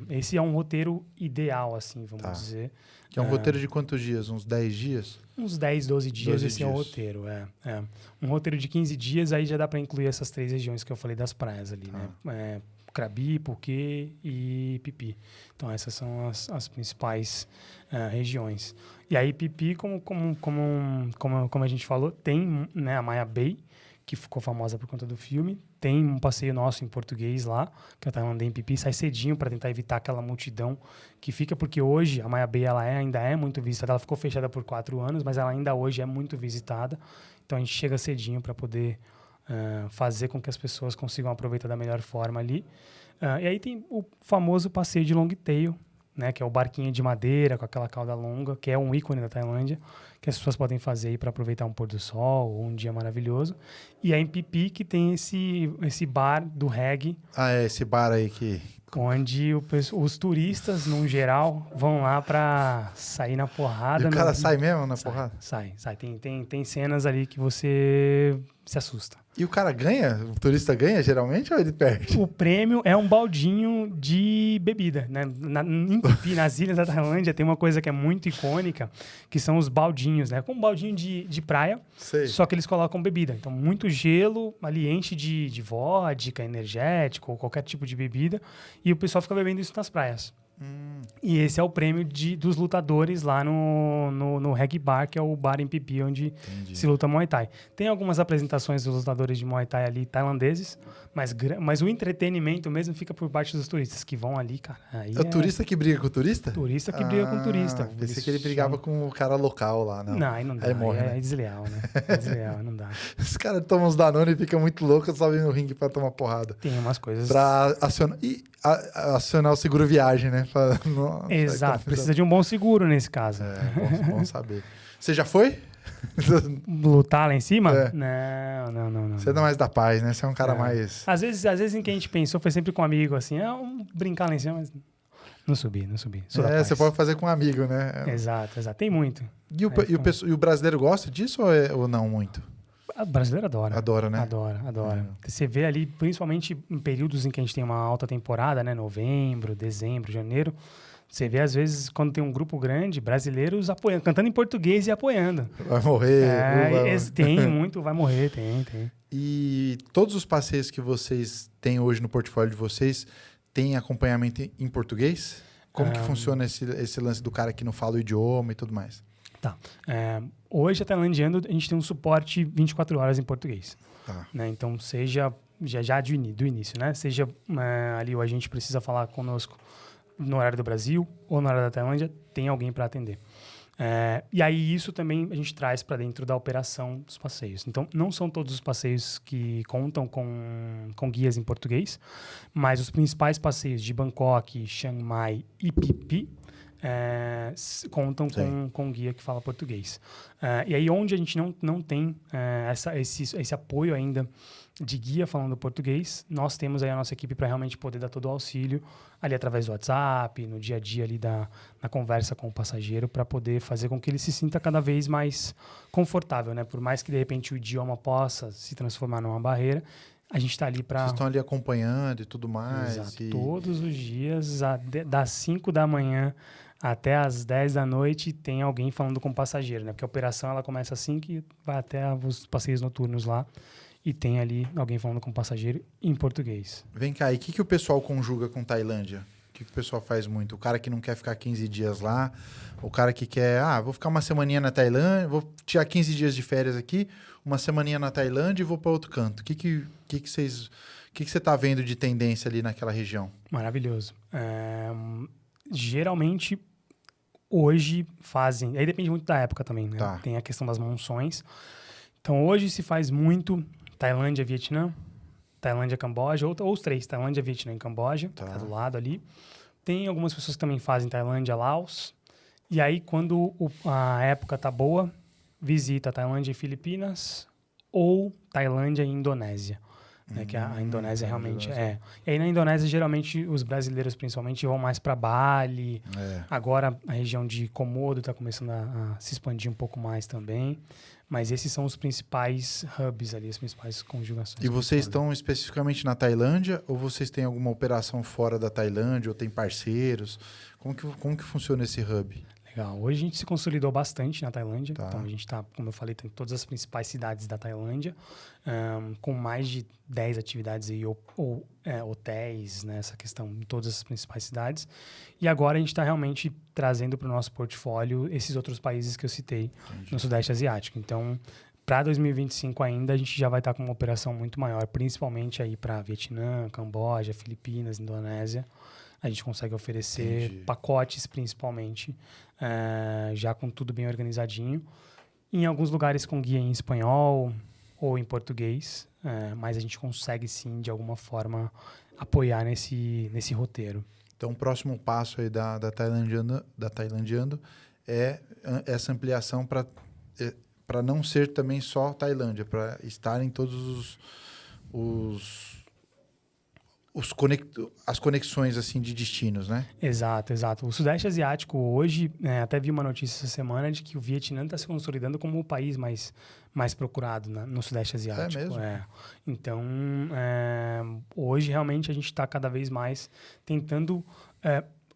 Esse é um roteiro ideal, assim, vamos dizer. Que é um roteiro de quantos dias? Uns 10 dias? Uns 10, 12 dias, esse é o roteiro. Um roteiro de 15 dias, aí já dá para incluir essas 3 regiões que eu falei das praias ali, né? Krabi, Phuket e Phi Phi. Então, essas são as principais regiões. E aí, Phi Phi, como a gente falou, tem, né, a Maya Bay, que ficou famosa por conta do filme. Tem um passeio nosso em português lá, que é a Tailândia em Phi Phi, sai cedinho para tentar evitar aquela multidão que fica, porque hoje a Maya Bay ainda é muito visitada. Ela ficou fechada por 4 anos, mas ela ainda hoje é muito visitada. Então a gente chega cedinho para poder fazer com que as pessoas consigam aproveitar da melhor forma ali. E aí tem o famoso passeio de long tail, né, que é o barquinho de madeira com aquela cauda longa, que é um ícone da Tailândia, que as pessoas podem fazer aí para aproveitar um pôr do sol ou um dia maravilhoso. E aí em Phi Phi que tem esse bar do reggae. Esse bar aí que... Onde os turistas, no geral, vão lá para sair na porrada. E o cara sai mesmo na porrada? Sai. Tem cenas ali que você se assusta. E o cara ganha? O turista ganha geralmente ou ele perde? O prêmio é um baldinho de bebida, né? Em Phi Phi, nas ilhas da Tailândia, tem uma coisa que é muito icônica, que são os baldinhos, né? Como um baldinho de praia, Sei. só que eles colocam bebida. Então, muito gelo, ali enche de vodka, energético, ou qualquer tipo de bebida, e o pessoal fica bebendo isso nas praias. E esse é o prêmio dos lutadores lá no Reg Bar, que é o bar em Pipi, onde se luta Muay Thai. Tem algumas apresentações dos lutadores de Muay Thai ali, tailandeses, mas o entretenimento mesmo fica por parte dos turistas, que vão ali, cara. Aí É o turista que briga com o turista? Turista que briga com o turista. Pensei que ele brigava com o cara local lá, não. Não, aí não dá. Aí morre, né? É desleal, né? É desleal, não dá. Os caras tomam uns Danone e ficam muito loucos, só vêm no ringue pra tomar porrada. Tem umas coisas... Pra acionar o seguro viagem, né? Exato, precisa de um bom seguro nesse caso. Bom saber. Você já foi? Lutar lá em cima? É. Não. Você é mais da paz, né? Você é um cara mais... Às vezes em que a gente pensou foi sempre com um amigo, assim, vamos brincar lá em cima, mas não subi. Sou da paz. Você pode fazer com um amigo, né? Exato. Tem muito. E o brasileiro gosta disso ou não muito? O brasileiro adora. Adora, né? Adora. Você vê ali, principalmente em períodos em que a gente tem uma alta temporada, né? Novembro, dezembro, janeiro. Você vê, às vezes, quando tem um grupo grande, brasileiros apoiando, cantando em português e apoiando. Vai morrer. Tem muito, vai morrer, tem. E todos os passeios que vocês têm hoje no portfólio de vocês têm acompanhamento em português? Como que funciona esse lance do cara que não fala o idioma e tudo mais? Tá. Hoje, a Tailandiando, a gente tem um suporte 24 horas em português. Tá. Né? Então, seja já do início, né? Seja ali o agente precisa falar conosco no horário do Brasil ou no horário da Tailândia, tem alguém para atender. E aí, isso também a gente traz para dentro da operação dos passeios. Então, não são todos os passeios que contam com guias em português, mas os principais passeios de Bangkok, Chiang Mai e Phi Phi contam com guia que fala português. E aí, onde a gente não tem esse apoio ainda de guia falando português, nós temos aí a nossa equipe para realmente poder dar todo o auxílio ali através do WhatsApp, no dia a dia ali na conversa com o passageiro, para poder fazer com que ele se sinta cada vez mais confortável, né? Por mais que de repente o idioma possa se transformar numa barreira, a gente está ali para... Vocês estão ali acompanhando e tudo mais. Exato. Todos os dias, das 5 da manhã até as 10 da noite, tem alguém falando com o passageiro, né? Porque a operação ela começa assim que vai até os passeios noturnos lá. E tem ali alguém falando com o passageiro em português. Vem cá, e o que o pessoal conjuga com Tailândia? O que o pessoal faz muito? O cara que não quer ficar 15 dias lá, o cara que quer, vou ficar uma semaninha na Tailândia, vou tirar 15 dias de férias aqui, uma semaninha na Tailândia e vou para outro canto. O que você está vendo de tendência ali naquela região? Maravilhoso. Geralmente, hoje fazem... Aí depende muito da época também, né? Tá. Tem a questão das monções. Então, hoje se faz muito Tailândia, Vietnã, Tailândia, Camboja, ou os três, Tailândia, Vietnã e Camboja, tá do lado ali. Tem algumas pessoas que também fazem Tailândia, Laos. E aí, quando a época tá boa, visita Tailândia e Filipinas ou Tailândia e Indonésia. Né, que a Indonésia realmente é. E aí na Indonésia, geralmente, os brasileiros principalmente vão mais para Bali. Agora, a região de Komodo está começando a se expandir um pouco mais também. Mas esses são os principais hubs ali, as principais conjugações. E vocês estão especificamente na Tailândia ou vocês têm alguma operação fora da Tailândia ou tem parceiros? Como que funciona esse hub? Legal. Hoje a gente se consolidou bastante na Tailândia. Tá. Então a gente está, como eu falei, em todas as principais cidades da Tailândia, com mais de 10 atividades aí, hotéis, né, essa questão em todas as principais cidades. E agora a gente está realmente trazendo para o nosso portfólio esses outros países que eu citei no Sudeste Asiático. Então, para 2025 ainda, a gente já vai estar com uma operação muito maior, principalmente aí para Vietnã, Camboja, Filipinas, Indonésia. A gente consegue oferecer pacotes, principalmente, já com tudo bem organizadinho. Em alguns lugares com guia em espanhol ou em português, mas a gente consegue, sim, de alguma forma, apoiar nesse roteiro. Então, o próximo passo aí da Tailandiando é essa ampliação para não ser também só Tailândia, para estar em todos as conexões assim de destinos, né? Exato. O Sudeste Asiático hoje, até vi uma notícia essa semana de que o Vietnã está se consolidando como o país mais procurado, né, no Sudeste Asiático. É mesmo? Então, hoje realmente a gente está cada vez mais tentando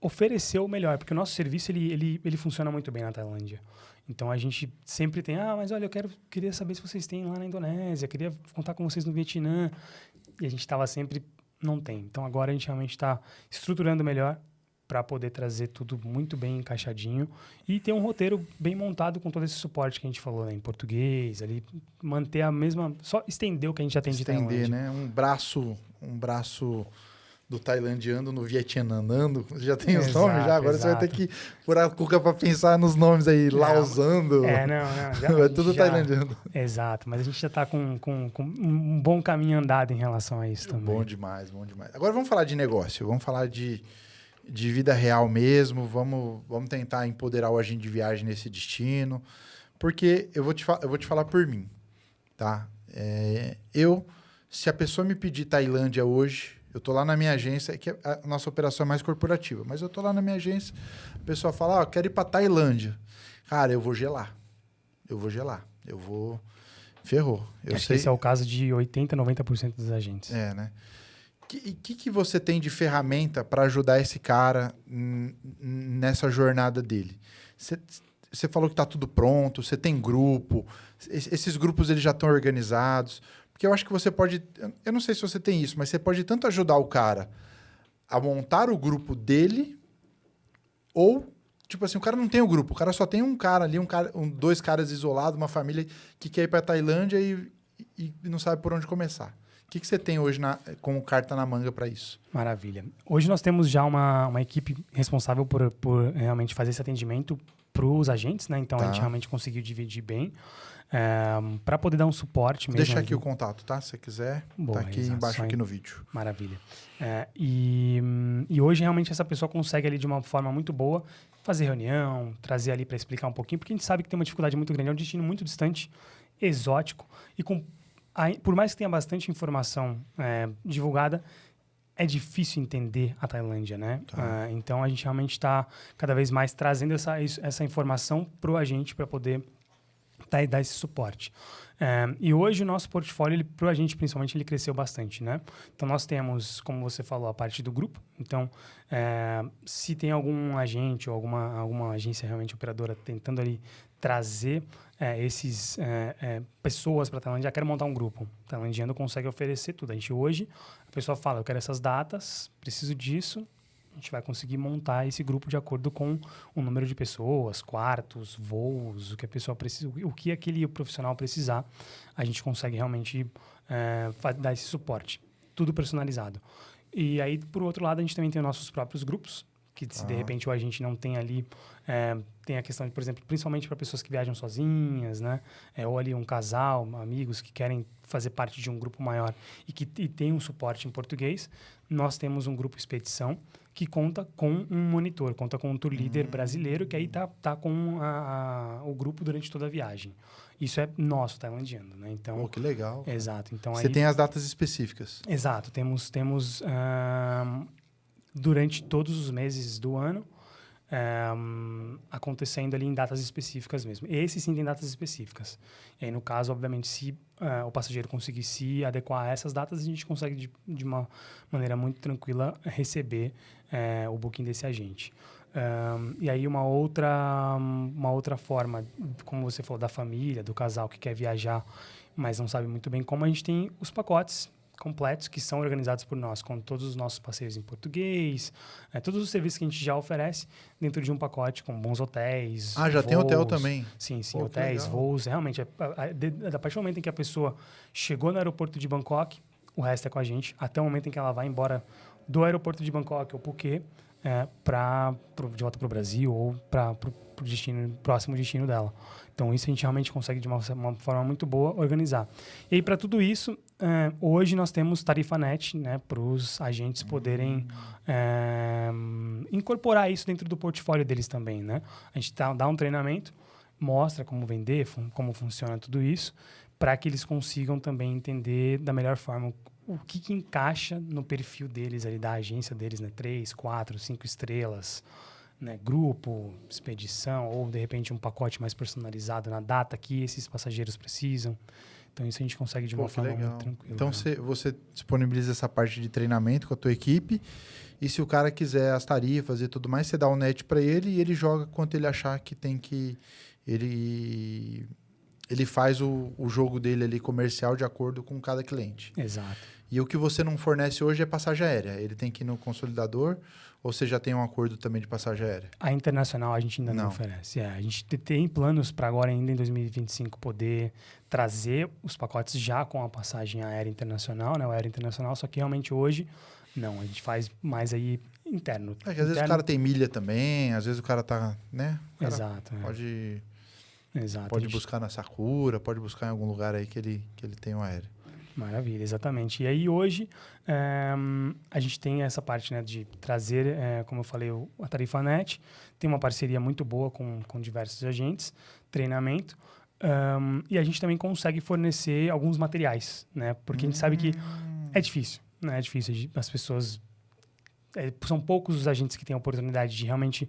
oferecer o melhor, porque o nosso serviço ele funciona muito bem na Tailândia. Então a gente sempre tem, mas olha, queria saber se vocês têm lá na Indonésia, queria contar com vocês no Vietnã. E a gente estava sempre... Não tem. Então, agora a gente realmente está estruturando melhor para poder trazer tudo muito bem encaixadinho e ter um roteiro bem montado com todo esse suporte que a gente falou, né, em português, ali manter a mesma, só estender o que a gente já tem de Tailândia. Né? Um braço do tailandiano no vietnamando. Já tem os nomes já? Agora você vai ter que pôr a cuca para pensar nos nomes aí, lausando. Não. É tudo tailandiano. Exato, mas a gente já está com um bom caminho andado em relação a isso também. Bom demais. Agora vamos falar de negócio, vamos falar de vida real mesmo, vamos tentar empoderar o agente de viagem nesse destino, porque eu vou te falar por mim, tá? Se a pessoa me pedir Tailândia hoje, eu tô lá na minha agência, que a nossa operação é mais corporativa, mas eu tô lá na minha agência, a pessoa fala, eu quero ir para Tailândia. Cara, eu vou gelar. Ferrou. Acho que esse é o caso de 80%, 90% dos agentes. Né? O que você tem de ferramenta para ajudar esse cara nessa jornada dele? Você falou que está tudo pronto, você tem grupo, esses grupos eles já estão organizados. Porque eu acho que você pode... Eu não sei se você tem isso, mas você pode tanto ajudar o cara a montar o grupo dele, ou, tipo assim, o cara não tem o grupo, o cara só tem um cara ali, dois caras isolados, uma família que quer ir para a Tailândia e não sabe por onde começar. O que você tem hoje como carta na manga para isso? Maravilha. Hoje nós temos já uma equipe responsável por realmente fazer esse atendimento para os agentes, né? Então a gente realmente conseguiu dividir bem para poder dar um suporte mesmo. Deixa aqui o contato, tá? Se você quiser, tá aqui embaixo aqui no vídeo. Maravilha. E hoje realmente essa pessoa consegue ali de uma forma muito boa fazer reunião, trazer ali para explicar um pouquinho, porque a gente sabe que tem uma dificuldade muito grande, é um destino muito distante, exótico e por mais que tenha bastante informação divulgada, é difícil entender a Tailândia, né? Então, a gente realmente está cada vez mais trazendo essa informação para o agente para poder dar esse suporte. E hoje o nosso portfólio, para o agente principalmente, ele cresceu bastante, né? Então, nós temos, como você falou, a parte do grupo. Então, se tem algum agente ou alguma agência realmente operadora tentando ali trazer pessoas para a Tailândia, quero montar um grupo. O tailandiano consegue oferecer tudo. A gente hoje, a pessoa fala, eu quero essas datas, preciso disso, a gente vai conseguir montar esse grupo de acordo com o número de pessoas, quartos, voos, o que a pessoa precisa, o que aquele profissional precisar, a gente consegue realmente dar esse suporte. Tudo personalizado. E aí, por outro lado, a gente também tem os nossos próprios grupos, que se de repente o agente não tem ali, tem a questão de, por exemplo, principalmente para pessoas que viajam sozinhas, né? Ou ali um casal, amigos que querem fazer parte de um grupo maior e tem um suporte em português, nós temos um grupo expedição que conta com um monitor, conta com um tour leader brasileiro que aí tá com o grupo durante toda a viagem. Isso é nosso, tailandiano, né? Então, que legal. Exato. Então, você tem as datas específicas. Exato. Temos durante todos os meses do ano, acontecendo ali em datas específicas mesmo. Esse sim tem datas específicas. E aí, no caso, obviamente, se o passageiro conseguir se adequar a essas datas, a gente consegue, de uma maneira muito tranquila, receber o booking desse agente. E aí, uma outra forma, como você falou, da família, do casal que quer viajar, mas não sabe muito bem como, a gente tem os pacotes completos que são organizados por nós, com todos os nossos passeios em português, todos os serviços que a gente já oferece dentro de um pacote, com bons hotéis, já voos, tem hotel também? Sim, hotéis, voos. Realmente, a partir do momento em que a pessoa chegou no aeroporto de Bangkok, o resto é com a gente, até o momento em que ela vai embora do aeroporto de Bangkok ou Phuket, de volta para o Brasil ou para o próximo destino dela. Então, isso a gente realmente consegue, de uma forma muito boa, organizar. E aí, para tudo isso, hoje nós temos tarifa net, né, para os agentes poderem incorporar isso dentro do portfólio deles também, né? A gente dá um treinamento, mostra como vender, como funciona tudo isso, para que eles consigam também entender da melhor forma o que encaixa no perfil deles, ali, da agência deles, né? 3, 4, 5 estrelas, né? Grupo, expedição, ou de repente um pacote mais personalizado na data que esses passageiros precisam. Então, isso a gente consegue de uma forma muito tranquila. Então, você disponibiliza essa parte de treinamento com a tua equipe, e se o cara quiser as tarifas e tudo mais, você dá o net para ele e ele joga quanto ele achar que tem que... ele faz o jogo dele ali comercial de acordo com cada cliente. Exato. E o que você não fornece hoje é passagem aérea. Ele tem que ir no consolidador ou você já tem um acordo também de passagem aérea? A internacional a gente ainda não oferece. A gente tem planos para agora, ainda em 2025, poder trazer os pacotes já com a passagem aérea internacional, né? O aéreo internacional, só que realmente hoje, não. A gente faz mais aí interno. Às vezes o cara tem milha também, às vezes o cara tá, né? Cara Exato. Pode buscar na Sakura, pode buscar em algum lugar aí que ele tem um aéreo. Maravilha, exatamente. E aí hoje a gente tem essa parte, né, de trazer, como eu falei, a Tarifa Net, tem uma parceria muito boa com diversos agentes, treinamento, e a gente também consegue fornecer alguns materiais, né? Porque a gente sabe que é difícil, né? É difícil, as pessoas... são poucos os agentes que têm a oportunidade de realmente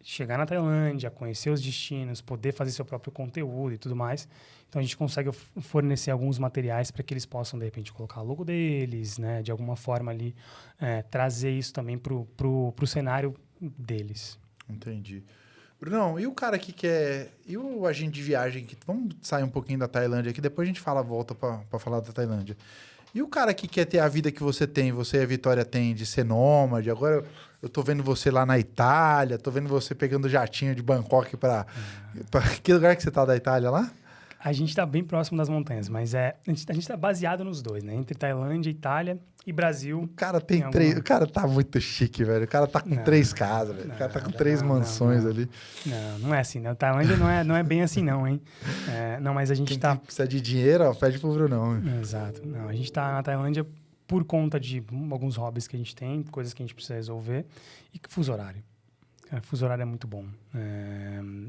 chegar na Tailândia, conhecer os destinos, poder fazer seu próprio conteúdo e tudo mais. Então, a gente consegue fornecer alguns materiais para que eles possam, de repente, colocar o logo deles, né? De alguma forma ali, trazer isso também para o cenário deles. Entendi. Brunão, e o cara que quer... E o agente de viagem? Vamos sair um pouquinho da Tailândia aqui, depois a gente volta para falar da Tailândia. E o cara que quer ter a vida que você tem, você e a Vitória tem, de ser nômade, agora eu tô vendo você lá na Itália, tô vendo você pegando jatinho de Bangkok para que lugar que você tá da Itália lá? A gente está bem próximo das montanhas, mas a gente está baseado nos dois, né? Entre Tailândia, Itália e Brasil. O cara tem três... O cara tá muito chique, velho. O cara tá com 3 casas, velho. O cara tá com 3 mansões ali. Não é assim, né? Tailândia não é bem assim, não, hein? Não, mas a gente tá... Quem precisa de dinheiro, ó, pede pro Brunão. Exato. Não, a gente tá na Tailândia por conta de alguns hobbies que a gente tem, coisas que a gente precisa resolver, e fuso horário. Fuso horário é muito bom.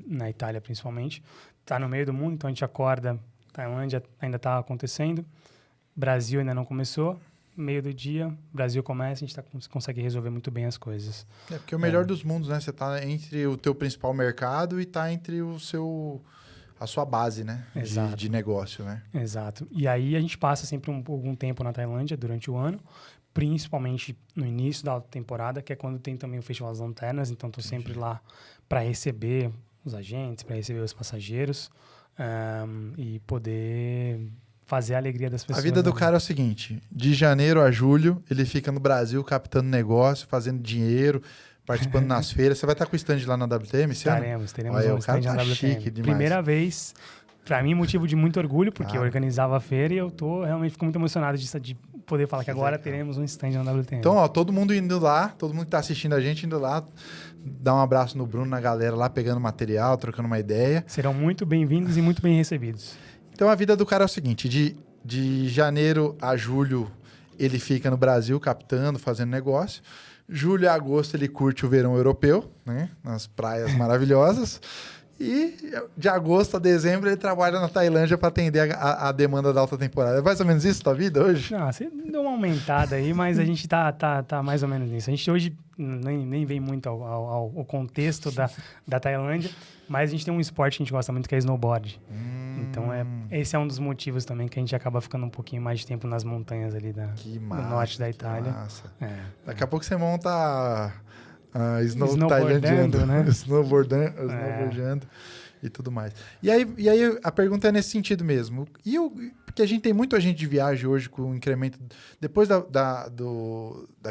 Na Itália, principalmente. Tá no meio do mundo, então a gente acorda. Tailândia ainda tá acontecendo. Brasil ainda não começou. Meio do dia, Brasil começa, a gente consegue resolver muito bem as coisas. Porque é o melhor dos mundos, né? Você tá entre o teu principal mercado e tá entre a sua base, né? De negócio, né? Exato. E aí a gente passa sempre algum tempo na Tailândia durante o ano, principalmente no início da alta temporada, que é quando tem também o Festival das Lanternas. Então, estou sempre lá para receber os agentes, para receber os passageiros e poder fazer a alegria das pessoas. A vida do cara é o seguinte, de janeiro a julho, ele fica no Brasil captando negócio, fazendo dinheiro, participando nas feiras. Você vai estar com o stand lá na WTM esse ano? Teremos um stand na WTM. Chique demais. Primeira vez, para mim, motivo de muito orgulho, porque eu organizava a feira e eu realmente fico muito emocionado de poder falar que agora teremos um stand na WTM. Então, ó, todo mundo indo lá, todo mundo que tá assistindo a gente indo lá, dá um abraço no Bruno, na galera lá, pegando material, trocando uma ideia. Serão muito bem-vindos e muito bem recebidos. Então, a vida do cara é o seguinte, de janeiro a julho, ele fica no Brasil captando, fazendo negócio. Julho e agosto, ele curte o verão europeu, né? Nas praias maravilhosas. E de agosto a dezembro ele trabalha na Tailândia para atender a demanda da alta temporada. É mais ou menos isso a tua vida hoje? Não, você deu uma aumentada aí, mas a gente tá mais ou menos nisso. A gente hoje nem vem muito ao contexto da Tailândia, mas a gente tem um esporte que a gente gosta muito, que é snowboard. Então, esse é um dos motivos também que a gente acaba ficando um pouquinho mais de tempo nas montanhas ali do norte da Itália. Massa. Daqui a pouco você monta... snowboardando, né? Snowboardando e tudo mais. E aí a pergunta é nesse sentido mesmo. Porque a gente tem muito agente de viagem hoje com o incremento... Depois da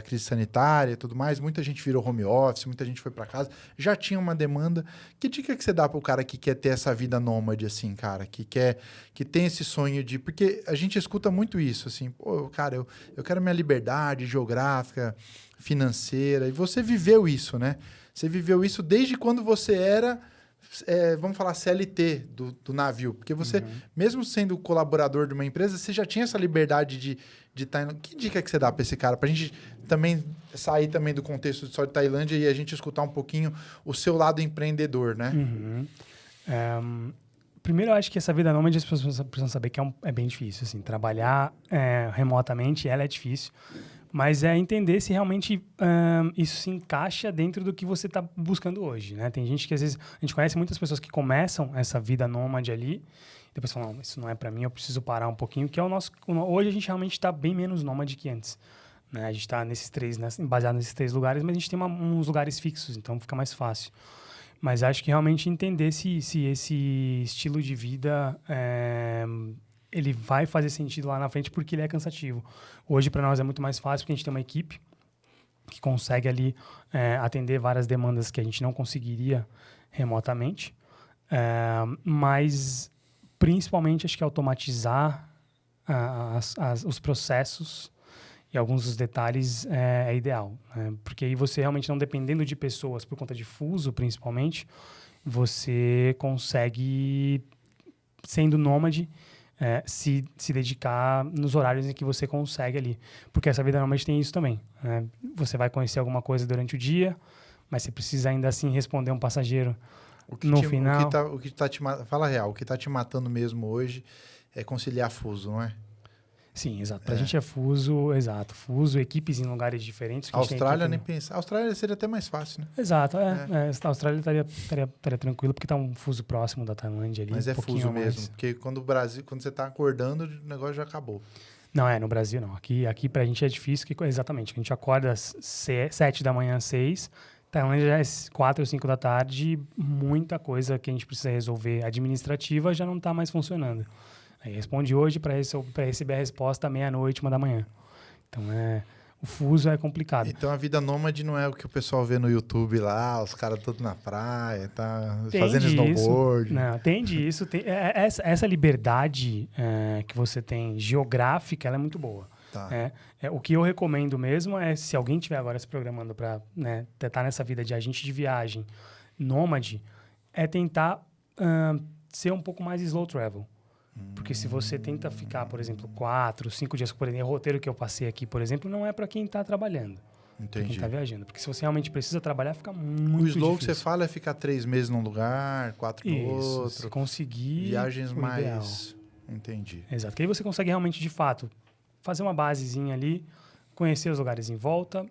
crise sanitária e tudo mais, muita gente virou home office, muita gente foi para casa, já tinha uma demanda. Que dica que você dá para o cara que quer ter essa vida nômade, assim, cara? Que tem esse sonho de... Porque a gente escuta muito isso, assim. Pô, cara, eu quero minha liberdade geográfica, financeira. E você viveu isso, né? Você viveu isso desde quando você era... vamos falar CLT do navio, porque você, mesmo sendo colaborador de uma empresa, você já tinha essa liberdade de estar... Que dica que você dá para esse cara? Para a gente também sair também do contexto só de Tailândia e a gente escutar um pouquinho o seu lado empreendedor, né? Primeiro, eu acho que essa vida nômade, as pessoas precisam saber que é bem difícil. Assim, trabalhar remotamente, ela é difícil. Mas é entender se realmente isso se encaixa dentro do que você está buscando hoje, né? Tem gente que, às vezes, a gente conhece muitas pessoas que começam essa vida nômade ali, depois falam, não, isso não é para mim, eu preciso parar um pouquinho, que é o nosso... Hoje a gente realmente está bem menos nômade que antes, né? A gente está nesses 3, baseado nesses 3 lugares, mas a gente tem uns lugares fixos, então fica mais fácil. Mas acho que realmente entender se esse estilo de vida ele vai fazer sentido lá na frente, porque ele é cansativo. Hoje, para nós, é muito mais fácil, porque a gente tem uma equipe que consegue ali atender várias demandas que a gente não conseguiria remotamente. Mas, principalmente, acho que automatizar os processos e alguns dos detalhes é ideal. Né? Porque aí você realmente não dependendo de pessoas, por conta de fuso, principalmente, você consegue, sendo nômade, se dedicar nos horários em que você consegue ali. Porque essa vida nômade tem isso também. Né? Você vai conhecer alguma coisa durante o dia, mas você precisa ainda assim responder um passageiro no final. Fala a real, o que está te matando mesmo hoje é conciliar fuso, não é? Sim, exato. Pra gente é fuso, exato. Fuso, equipes em lugares diferentes. A Austrália nem pensa. A Austrália seria até mais fácil, né? Exato, a Austrália estaria tranquilo, porque tá um fuso próximo da Tailândia ali. Mas é fuso mesmo, porque quando você tá acordando, o negócio já acabou. Não, no Brasil não. Aqui pra gente é difícil, exatamente. A gente acorda às 7 da manhã, 6. Tailândia já é 4 ou 5 da tarde. Muita coisa que a gente precisa resolver administrativa já não tá mais funcionando. Aí responde hoje para receber a resposta à meia-noite, 1 da manhã. Então, o fuso é complicado. Então, a vida nômade não é o que o pessoal vê no YouTube lá, os caras todos na praia, fazendo snowboard. Não, tem disso. Essa liberdade que você tem geográfica, ela é muito boa. Tá. O que eu recomendo mesmo é, se alguém estiver agora se programando para estar nessa vida de agente de viagem nômade, é tentar ser um pouco mais slow travel. Porque se você tenta ficar, por exemplo, 4, 5 dias, por exemplo, o roteiro que eu passei aqui, por exemplo, não é para quem está trabalhando. Entendi. Para quem está viajando. Porque se você realmente precisa trabalhar, fica muito difícil. O slow que você fala é ficar 3 meses num lugar, 4 no outro. Se conseguir viagens mais... ideal. Entendi. Exato. Que aí você consegue realmente, de fato, fazer uma basezinha ali, conhecer os lugares em volta,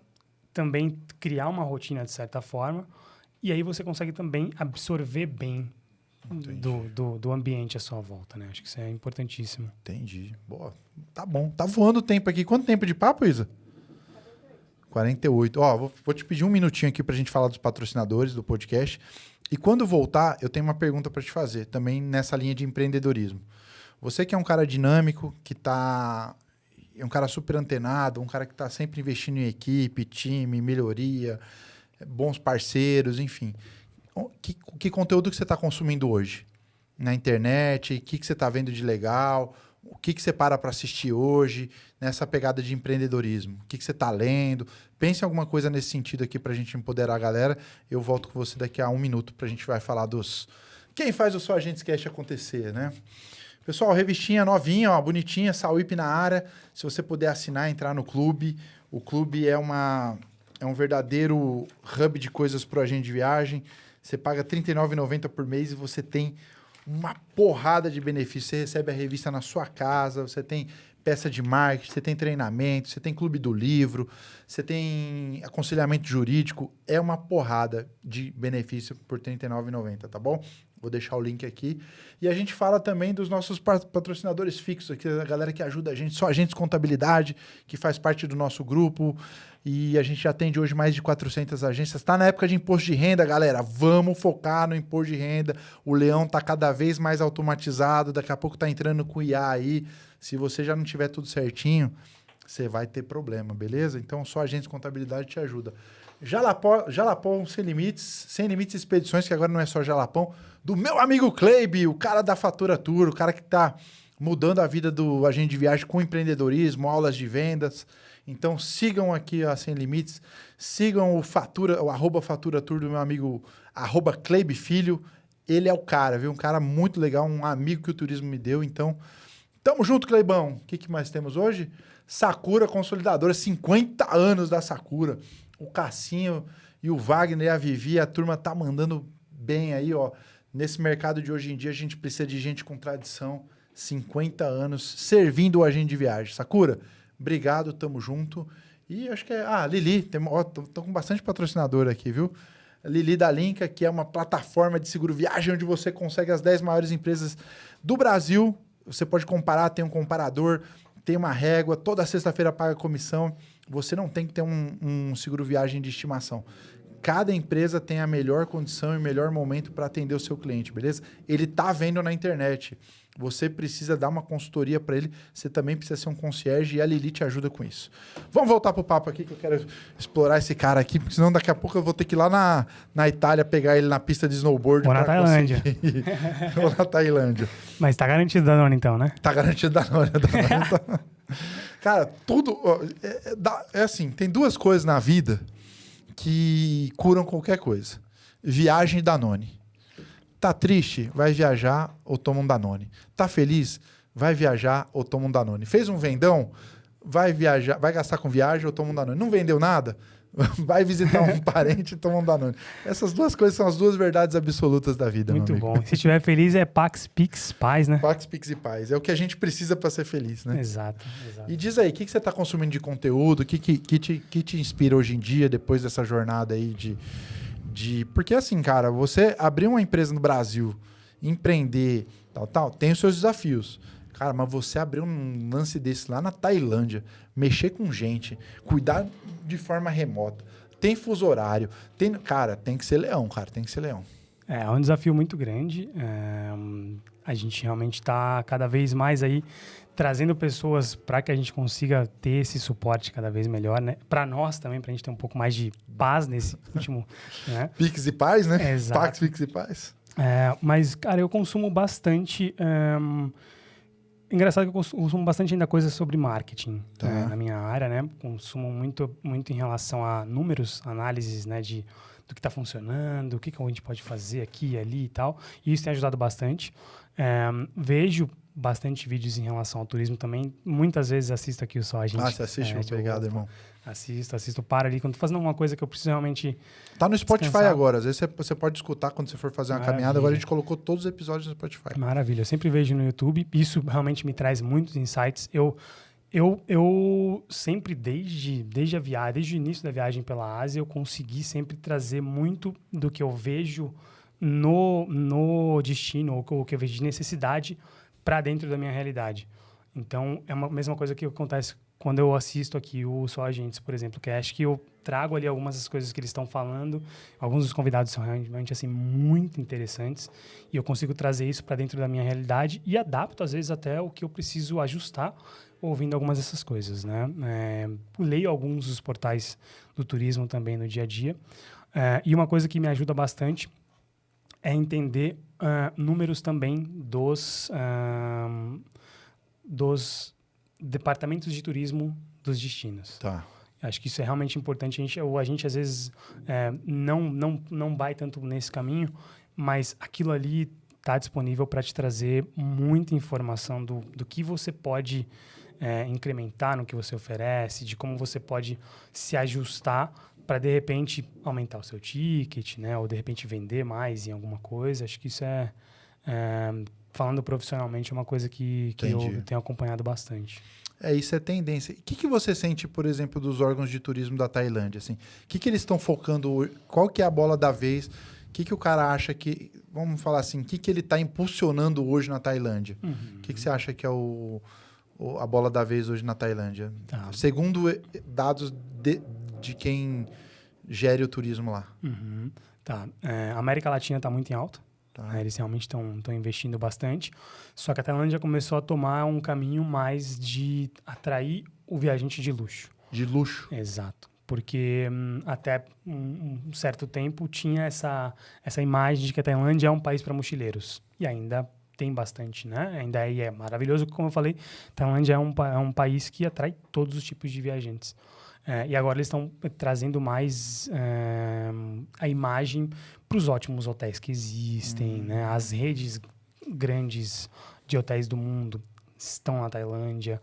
também criar uma rotina de certa forma, e aí você consegue também absorver bem do ambiente à sua volta, né? Acho que isso é importantíssimo. Entendi. Boa. Tá bom. Tá voando o tempo aqui. Quanto tempo de papo, Isa? 48. Ó, vou te pedir um minutinho aqui pra gente falar dos patrocinadores do podcast. E quando voltar, eu tenho uma pergunta pra te fazer, também nessa linha de empreendedorismo. Você que é um cara dinâmico, é um cara super antenado, um cara que tá sempre investindo em equipe, time, melhoria, bons parceiros, enfim. Que conteúdo que você está consumindo hoje? Na internet? O que você está vendo de legal? O que você para assistir hoje nessa pegada de empreendedorismo? O que você está lendo? Pense em alguma coisa nesse sentido aqui para a gente empoderar a galera. Eu volto com você daqui a 1 minuto para a gente vai falar quem faz o Só Agentes Cast acontecer, né? Pessoal, revistinha novinha, ó, bonitinha, Sauípe na área. Se você puder assinar, entrar no clube. O clube é um verdadeiro hub de coisas para o agente de viagem. Você paga R$ 39,90 por mês e você tem uma porrada de benefícios. Você recebe a revista na sua casa, você tem peça de marketing, você tem treinamento, você tem clube do livro, você tem aconselhamento jurídico. É uma porrada de benefício por R$ 39,90, tá bom? Vou deixar o link aqui. E a gente fala também dos nossos patrocinadores fixos aqui, a galera que ajuda a gente, Só Agentes Contabilidade, que faz parte do nosso grupo. E a gente já atende hoje mais de 400 agências. Está na época de imposto de renda, galera. Vamos focar no imposto de renda. O leão está cada vez mais automatizado. Daqui a pouco está entrando com IA aí. Se você já não tiver tudo certinho, você vai ter problema, beleza? Então, Só Agentes Contabilidade te ajuda. Jalapão Sem Limites Expedições, que agora não é só Jalapão, do meu amigo Kleibe, o cara da Fatura Tour, o cara que está mudando a vida do agente de viagem com empreendedorismo, aulas de vendas. Então sigam aqui a Sem Limites, sigam o @Fatura Tour do meu amigo @Kleibe Filho. Ele é o cara, viu? Um cara muito legal, um amigo que o turismo me deu. Então, tamo junto, Cleibão. O que mais temos hoje? Sakura Consolidadora, 50 anos da Sakura. O Cassinho e o Wagner e a Vivi, a turma tá mandando bem aí, ó. Nesse mercado de hoje em dia, a gente precisa de gente com tradição, 50 anos, servindo o agente de viagem. Sakura, obrigado, tamo junto. E acho que Lili, tô com bastante patrocinador aqui, viu? Lili da Linka, que é uma plataforma de seguro viagem, onde você consegue as 10 maiores empresas do Brasil. Você pode comparar, tem um comparador, tem uma régua, toda sexta-feira paga comissão. Você não tem que ter um seguro viagem de estimação. cada empresa tem a melhor condição e o melhor momento para atender o seu cliente, beleza? Ele tá vendo na internet. Você precisa dar uma consultoria para ele, você também precisa ser um concierge e a Lili te ajuda com isso. Vamos voltar pro papo aqui, que eu quero explorar esse cara aqui, porque senão daqui a pouco eu vou ter que ir lá na Itália pegar ele na pista de snowboard. Ou na Tailândia. Ou na Tailândia. Mas tá garantido Danone então, né? Tá garantido Danone. Cara, tudo... É assim, tem duas coisas na vida que curam qualquer coisa. Viagem e Danone. Tá triste? Vai viajar ou toma um Danone. Tá feliz? Vai viajar ou toma um Danone. Fez um vendão? Vai viajar, vai gastar com viagem ou toma um Danone. Não vendeu nada? Vai visitar um parente e toma um Danone. Essas duas coisas são as duas verdades absolutas da vida. Muito bom. Se estiver feliz é Pax, Pix, Paz, né? Pax, Pix e Paz. É o que a gente precisa para ser feliz, né? Exato. E diz aí, o que você está consumindo de conteúdo? O que te inspira hoje em dia, depois dessa jornada aí Porque assim, cara, você abrir uma empresa no Brasil, empreender, tal, tem os seus desafios. Cara, mas você abrir um lance desse lá na Tailândia, mexer com gente, cuidar de forma remota, tem fuso horário, cara, tem que ser leão, cara, tem que ser leão. É um desafio muito grande. A gente realmente está cada vez mais aí trazendo pessoas para que a gente consiga ter esse suporte cada vez melhor, né? Para nós também, para a gente ter um pouco mais de paz nesse último... né? Pix e Paz, né? Exato. Pax, Pix e Paz. Mas, cara, eu consumo bastante... Engraçado que eu consumo bastante ainda coisas sobre marketing na minha área, né? Consumo muito, muito em relação a números, análises, né? Do que está funcionando, o que a gente pode fazer aqui, ali e tal. E isso tem ajudado bastante. Vejo bastante vídeos em relação ao turismo também. Muitas vezes assisto aqui o Só a Gente. Você assiste? Obrigado, irmão. Assisto, paro ali. Quando tô fazendo uma coisa que eu preciso realmente Tá no Spotify descansar. Agora. Às vezes você pode escutar quando você for fazer uma caminhada. Agora a gente colocou todos os episódios no Spotify. Maravilha. Eu sempre vejo no YouTube. Isso realmente me traz muitos insights. Eu sempre, desde o início da viagem pela Ásia, eu consegui sempre trazer muito do que eu vejo no destino, ou que eu vejo de necessidade, para dentro da minha realidade. Então, é a mesma coisa que acontece quando eu assisto aqui o Só Agentes, por exemplo, que acho que eu trago ali algumas das coisas que eles estão falando. Alguns dos convidados são realmente assim, muito interessantes, e eu consigo trazer isso para dentro da minha realidade e adapto, às vezes, até o que eu preciso ajustar ouvindo algumas dessas coisas, né? Leio alguns dos portais do turismo também no dia a dia. E uma coisa que me ajuda bastante é entender números também dos departamentos de turismo dos destinos. Tá. Acho que isso é realmente importante. A gente às vezes, não vai tanto nesse caminho, mas aquilo ali está disponível para te trazer muita informação do que você pode incrementar no que você oferece, de como você pode se ajustar para, de repente, aumentar o seu ticket, né? Ou, de repente, vender mais em alguma coisa. Acho que isso falando profissionalmente, é uma coisa que eu tenho acompanhado bastante. Isso é tendência. O que você sente, por exemplo, dos órgãos de turismo da Tailândia? Assim? O que eles estão focando? Qual que é a bola da vez? O que o cara acha que... Vamos falar assim, o que ele está impulsionando hoje na Tailândia? O que você acha que é a bola da vez hoje na Tailândia? Tá. Segundo dados de quem gere o turismo lá. Tá. A América Latina está muito em alta. Tá. Eles realmente estão investindo bastante. Só que a Tailândia começou a tomar um caminho mais de atrair o viajante de luxo. De luxo. Exato. Porque até um certo tempo tinha essa imagem de que a Tailândia é um país para mochileiros. E ainda tem bastante, né? Ainda é maravilhoso, como eu falei, a Tailândia é um país que atrai todos os tipos de viajantes. E agora eles estão trazendo mais a imagem para os ótimos hotéis que existem, né? As redes grandes de hotéis do mundo estão na Tailândia.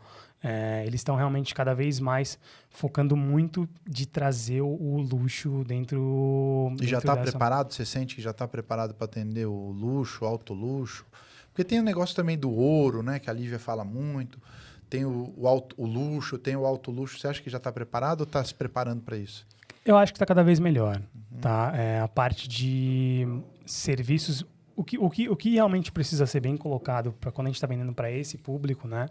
Eles estão realmente cada vez mais focando muito de trazer o luxo dentro E já está preparado? Você sente que já está preparado para atender o luxo, o alto luxo? Porque tem o negócio também do ouro, né? Que a Lívia fala muito. Tem o luxo, tem o alto luxo. Você acha que já está preparado ou está se preparando para isso? Eu acho que está cada vez melhor. Tá? A parte de serviços... O que realmente precisa ser bem colocado para quando a gente está vendendo para esse público, né?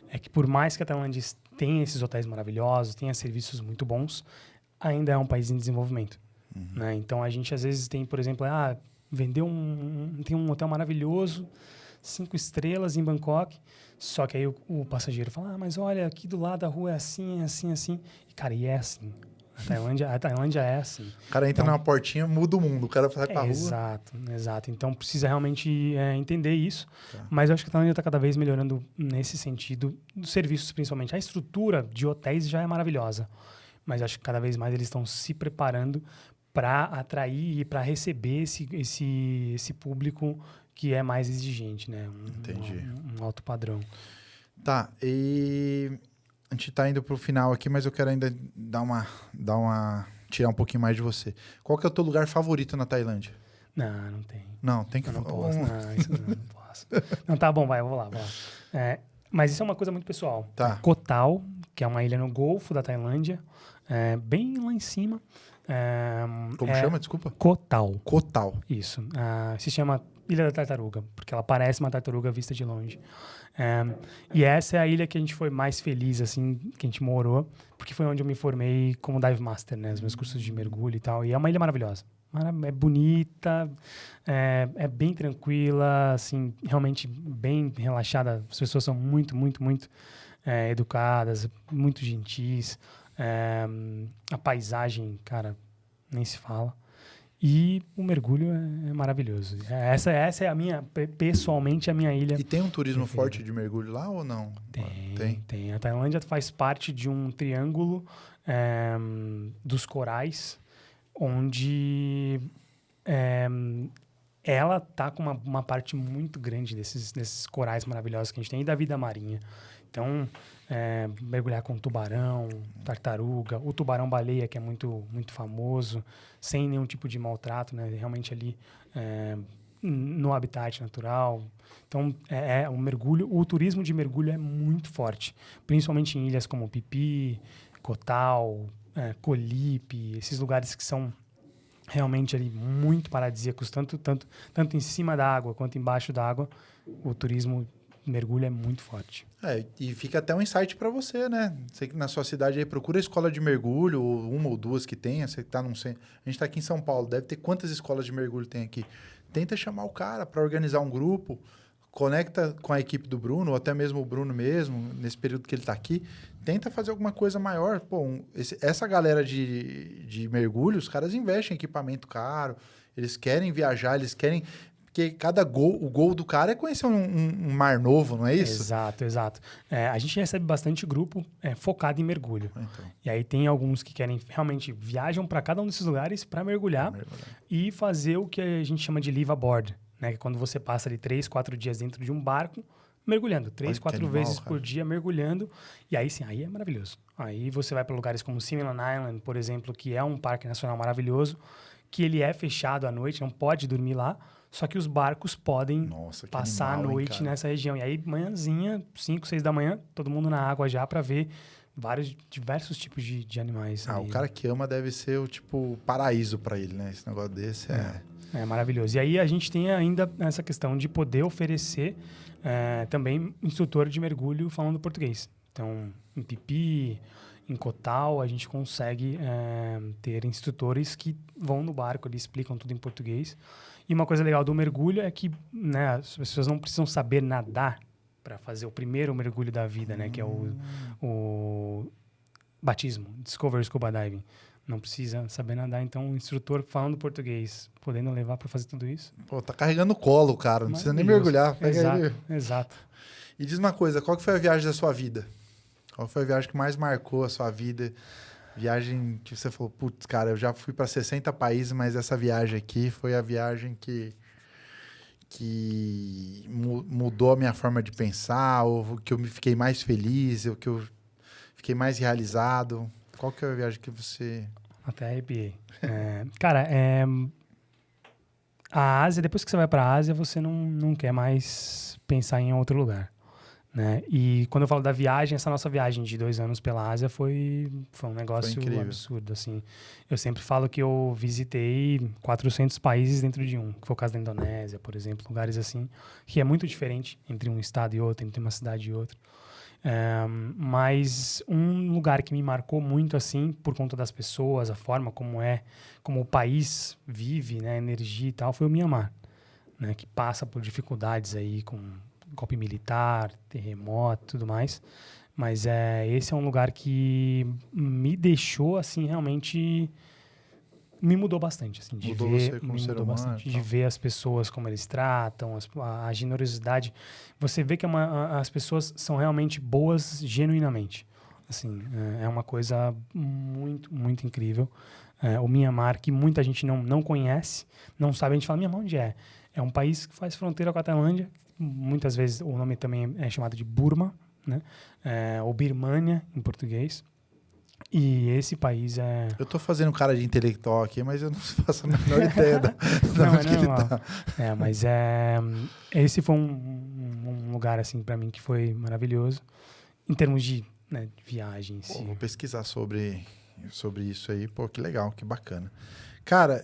É que por mais que a Tailândia tenha esses hotéis maravilhosos, tenha serviços muito bons, ainda é um país em desenvolvimento. né? Então, a gente às vezes tem, por exemplo, vendeu tem um hotel maravilhoso, 5 estrelas em Bangkok, só que aí o passageiro fala, mas olha, aqui do lado da rua é assim, assim, assim. E, cara, e é assim. A Tailândia é assim. O cara entra numa portinha, muda o mundo. O cara vai pra rua. Exato. Então, precisa realmente entender isso. Tá. Mas eu acho que a Tailândia está cada vez melhorando nesse sentido, dos serviços principalmente. A estrutura de hotéis já é maravilhosa. Mas acho que cada vez mais eles estão se preparando para atrair e para receber esse público que é mais exigente, né? Entendi. Um alto padrão. Tá, e a gente tá indo pro final aqui, mas eu quero ainda tirar um pouquinho mais de você. Qual que é o teu lugar favorito na Tailândia? Não tem. Não, tem que... Eu não posso, isso não posso. Não, tá bom, vou lá. Mas isso é uma coisa muito pessoal. Tá. Koh Tao, que é uma ilha no Golfo da Tailândia, bem lá em cima. Como chama, desculpa? Koh Tao. Koh Tao. Isso. Se chama Ilha da Tartaruga, porque ela parece uma tartaruga vista de longe. E essa é a ilha que a gente foi mais feliz, assim, que a gente morou, porque foi onde eu me formei como Dive Master, né? Os meus cursos de mergulho e tal. E é uma ilha maravilhosa. É bonita, é bem tranquila, assim, realmente bem relaxada. As pessoas são muito, muito, muito educadas, muito gentis. A paisagem, cara, nem se fala. E o mergulho é maravilhoso. Essa é a minha, pessoalmente, a minha ilha. E tem um turismo preferida. forte de mergulho lá ou não? Tem. A Tailândia faz parte de um triângulo dos corais, onde ela tá com uma parte muito grande desses corais maravilhosos que a gente tem e da vida marinha. Então, mergulhar com tubarão, tartaruga, o tubarão-baleia, que é muito, muito famoso, sem nenhum tipo de maltrato, né? Realmente ali no habitat natural. Então, o turismo de mergulho é muito forte, principalmente em ilhas como Phi Phi, Koh Tao, Koh Lip, esses lugares que são realmente ali muito paradisíacos, tanto em cima da água quanto embaixo da água. O turismo mergulho é muito forte. E fica até um insight para você, né? Você que na sua cidade aí procura escola de mergulho, ou uma ou duas que tenha. Você que tá num centro. A gente tá aqui em São Paulo, deve ter quantas escolas de mergulho tem aqui. Tenta chamar o cara para organizar um grupo, conecta com a equipe do Bruno, ou até mesmo o Bruno mesmo, nesse período que ele tá aqui. Tenta fazer alguma coisa maior. Pô, essa galera de mergulho, os caras investem em equipamento caro, eles querem viajar, eles querem... Porque o gol do cara é conhecer um mar novo, não é isso? Exato. A gente recebe bastante grupo focado em mergulho. Então. E aí tem alguns que querem realmente viajam para cada um desses lugares para mergulhar e fazer o que a gente chama de live aboard, né? Que é quando você passa ali 3, 4 dias dentro de um barco mergulhando, 3, 4 vezes por dia mergulhando. E aí sim, aí é maravilhoso. Aí você vai para lugares como Similan Island, por exemplo, que é um parque nacional maravilhoso, que ele é fechado à noite, não pode dormir lá. Só que os barcos podem passar a noite nessa região. E aí, manhãzinha, 5, 6 da manhã, todo mundo na água já para ver diversos tipos de animais. O cara que ama deve ser o paraíso para ele, né? Esse negócio desse é maravilhoso. E aí a gente tem ainda essa questão de poder oferecer também instrutor de mergulho falando português. Então, em Phi Phi, em Koh Tao, a gente consegue ter instrutores que vão no barco, eles explicam tudo em português. E uma coisa legal do mergulho é que, né, as pessoas não precisam saber nadar para fazer o primeiro mergulho da vida, né, que é o batismo, Discovery Scuba Diving. Não precisa saber nadar, então o instrutor falando português, podendo levar para fazer tudo isso. Pô, tá carregando o colo, cara, não precisa nem mergulhar. Exato. E diz uma coisa, qual que foi a viagem da sua vida? Qual foi a viagem que mais marcou a sua vida? Viagem que você falou, putz, cara, eu já fui para 60 países, mas essa viagem aqui foi a viagem que mudou a minha forma de pensar, ou que eu me fiquei mais feliz, ou que eu fiquei mais realizado. Qual que é a viagem que você... Até arrepiei. Cara, a Ásia, depois que você vai para a Ásia, você não quer mais pensar em outro lugar. Né? E quando eu falo da viagem, essa nossa viagem de 2 anos pela Ásia foi um negócio absurdo, assim. Eu sempre falo que eu visitei 400 países dentro de um, que foi o caso da Indonésia, por exemplo, lugares assim, que é muito diferente entre um estado e outro, entre uma cidade e outra. Mas um lugar que me marcou muito, assim, por conta das pessoas, a forma como o país vive, né, energia e tal, foi o Mianmar, né, que passa por dificuldades aí com golpe militar, terremoto e tudo mais. Mas esse é um lugar que me deixou, assim, realmente... Me mudou bastante, assim, Mudou você como me ser mudou humano, bastante, então. de ver as pessoas como eles tratam, a generosidade. Você vê que as pessoas são realmente boas genuinamente. Assim, é uma coisa muito, muito incrível. O Mianmar, que muita gente não conhece, não sabe, a gente fala, Mianmar, onde é? É um país que faz fronteira com a Tailândia, muitas vezes o nome também é chamado de Burma, né? Ou Birmânia, em português. E esse país é... Eu tô fazendo cara de intelectual aqui, mas eu não faço a menor ideia da Não, onde que ele normal. tá. Mas esse foi um lugar, assim, para mim que foi maravilhoso. Em termos de, né, de viagem em si. Vou pesquisar sobre isso aí. Pô, que legal, que bacana. Cara,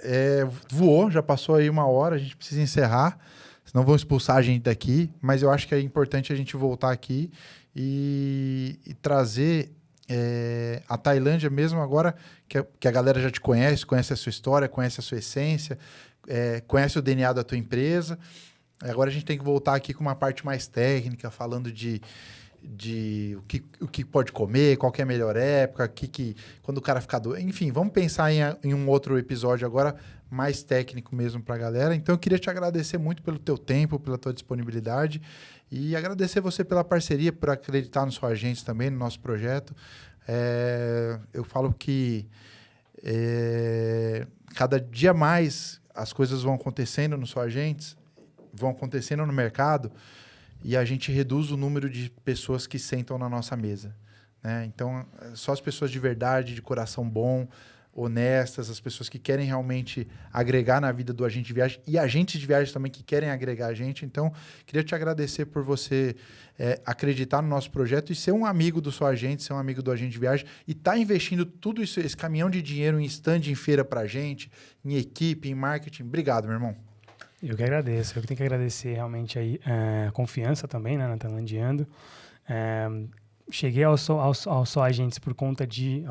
voou, já passou aí 1 hora, a gente precisa encerrar, senão vão expulsar a gente daqui, mas eu acho que é importante a gente voltar aqui e trazer a Tailândia mesmo agora, que a galera já te conhece a sua história, conhece a sua essência, conhece o DNA da tua empresa. Agora a gente tem que voltar aqui com uma parte mais técnica, falando de o que pode comer, qual que é a melhor época, quando o cara ficar doente. Enfim, vamos pensar em um outro episódio agora mais técnico mesmo para a galera. Então eu queria te agradecer muito pelo teu tempo, pela tua disponibilidade e agradecer você pela parceria, por acreditar no Só Agentes também, no nosso projeto. Eu falo que cada dia mais as coisas vão acontecendo no Só Agentes, vão acontecendo no mercado, e a gente reduz o número de pessoas que sentam na nossa mesa, né? Então, só as pessoas de verdade, de coração bom, honestas, as pessoas que querem realmente agregar na vida do agente de viagem e agentes de viagem também que querem agregar a gente. Então, queria te agradecer por você acreditar no nosso projeto e ser um amigo do Só Agente, ser um amigo do agente de viagem e estar investindo tudo isso, esse caminhão de dinheiro em stand, em feira pra gente, em equipe, em marketing. Obrigado, meu irmão. Eu que agradeço. Eu que tenho que agradecer realmente aí a confiança também, né, na Tailandiando. Cheguei ao Só Agentes por conta de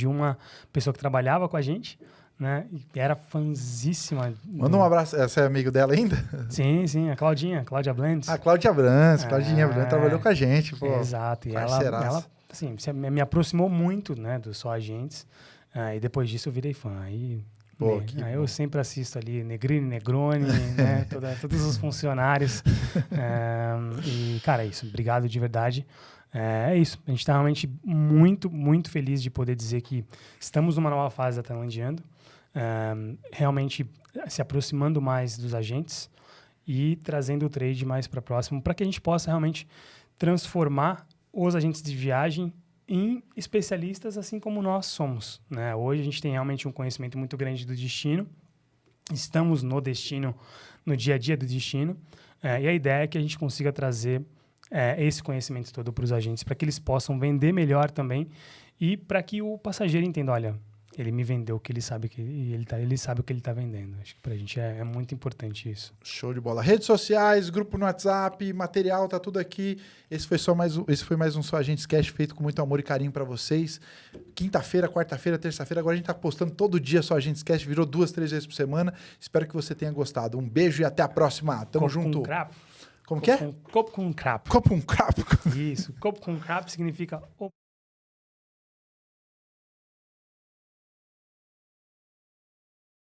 uma pessoa que trabalhava com a gente, né? E era fãzíssima. Manda um abraço. Você é amigo dela ainda? Sim, a Cláudia Blandes. Cláudia Brandes. Claudinha Brandes trabalhou com a gente, pô. Exato. E ela assim, me aproximou muito, né, do Só Agentes. E depois disso eu virei fã. Aí eu sempre assisto ali Negrini, Negroni, né? Todos os funcionários. E, cara, é isso. Obrigado de verdade. É isso. A gente está realmente muito, muito feliz de poder dizer que estamos numa nova fase da Tailandiando. Realmente se aproximando mais dos agentes e trazendo o trade mais para próximo, para que a gente possa realmente transformar os agentes de viagem em especialistas, assim como nós somos, né? Hoje a gente tem realmente um conhecimento muito grande do destino, estamos no destino, no dia a dia do destino, e a ideia é que a gente consiga trazer esse conhecimento todo para os agentes, para que eles possam vender melhor também e para que o passageiro entenda, olha, ele me vendeu o que ele sabe ele sabe o que ele está vendendo. Acho que para a gente é muito importante isso. Show de bola. Redes sociais, grupo no WhatsApp, material, tá tudo aqui. Esse foi mais um Só Agentes Cash feito com muito amor e carinho para vocês. Quinta-feira, quarta-feira, terça-feira. Agora a gente tá postando todo dia Só Agentes Cash, virou 2, 3 vezes por semana. Espero que você tenha gostado. Um beijo e até a próxima. Tamo junto. Crapo. Como que é? Copo com crapo. Copo com crapo. Isso. Copo com crapo significa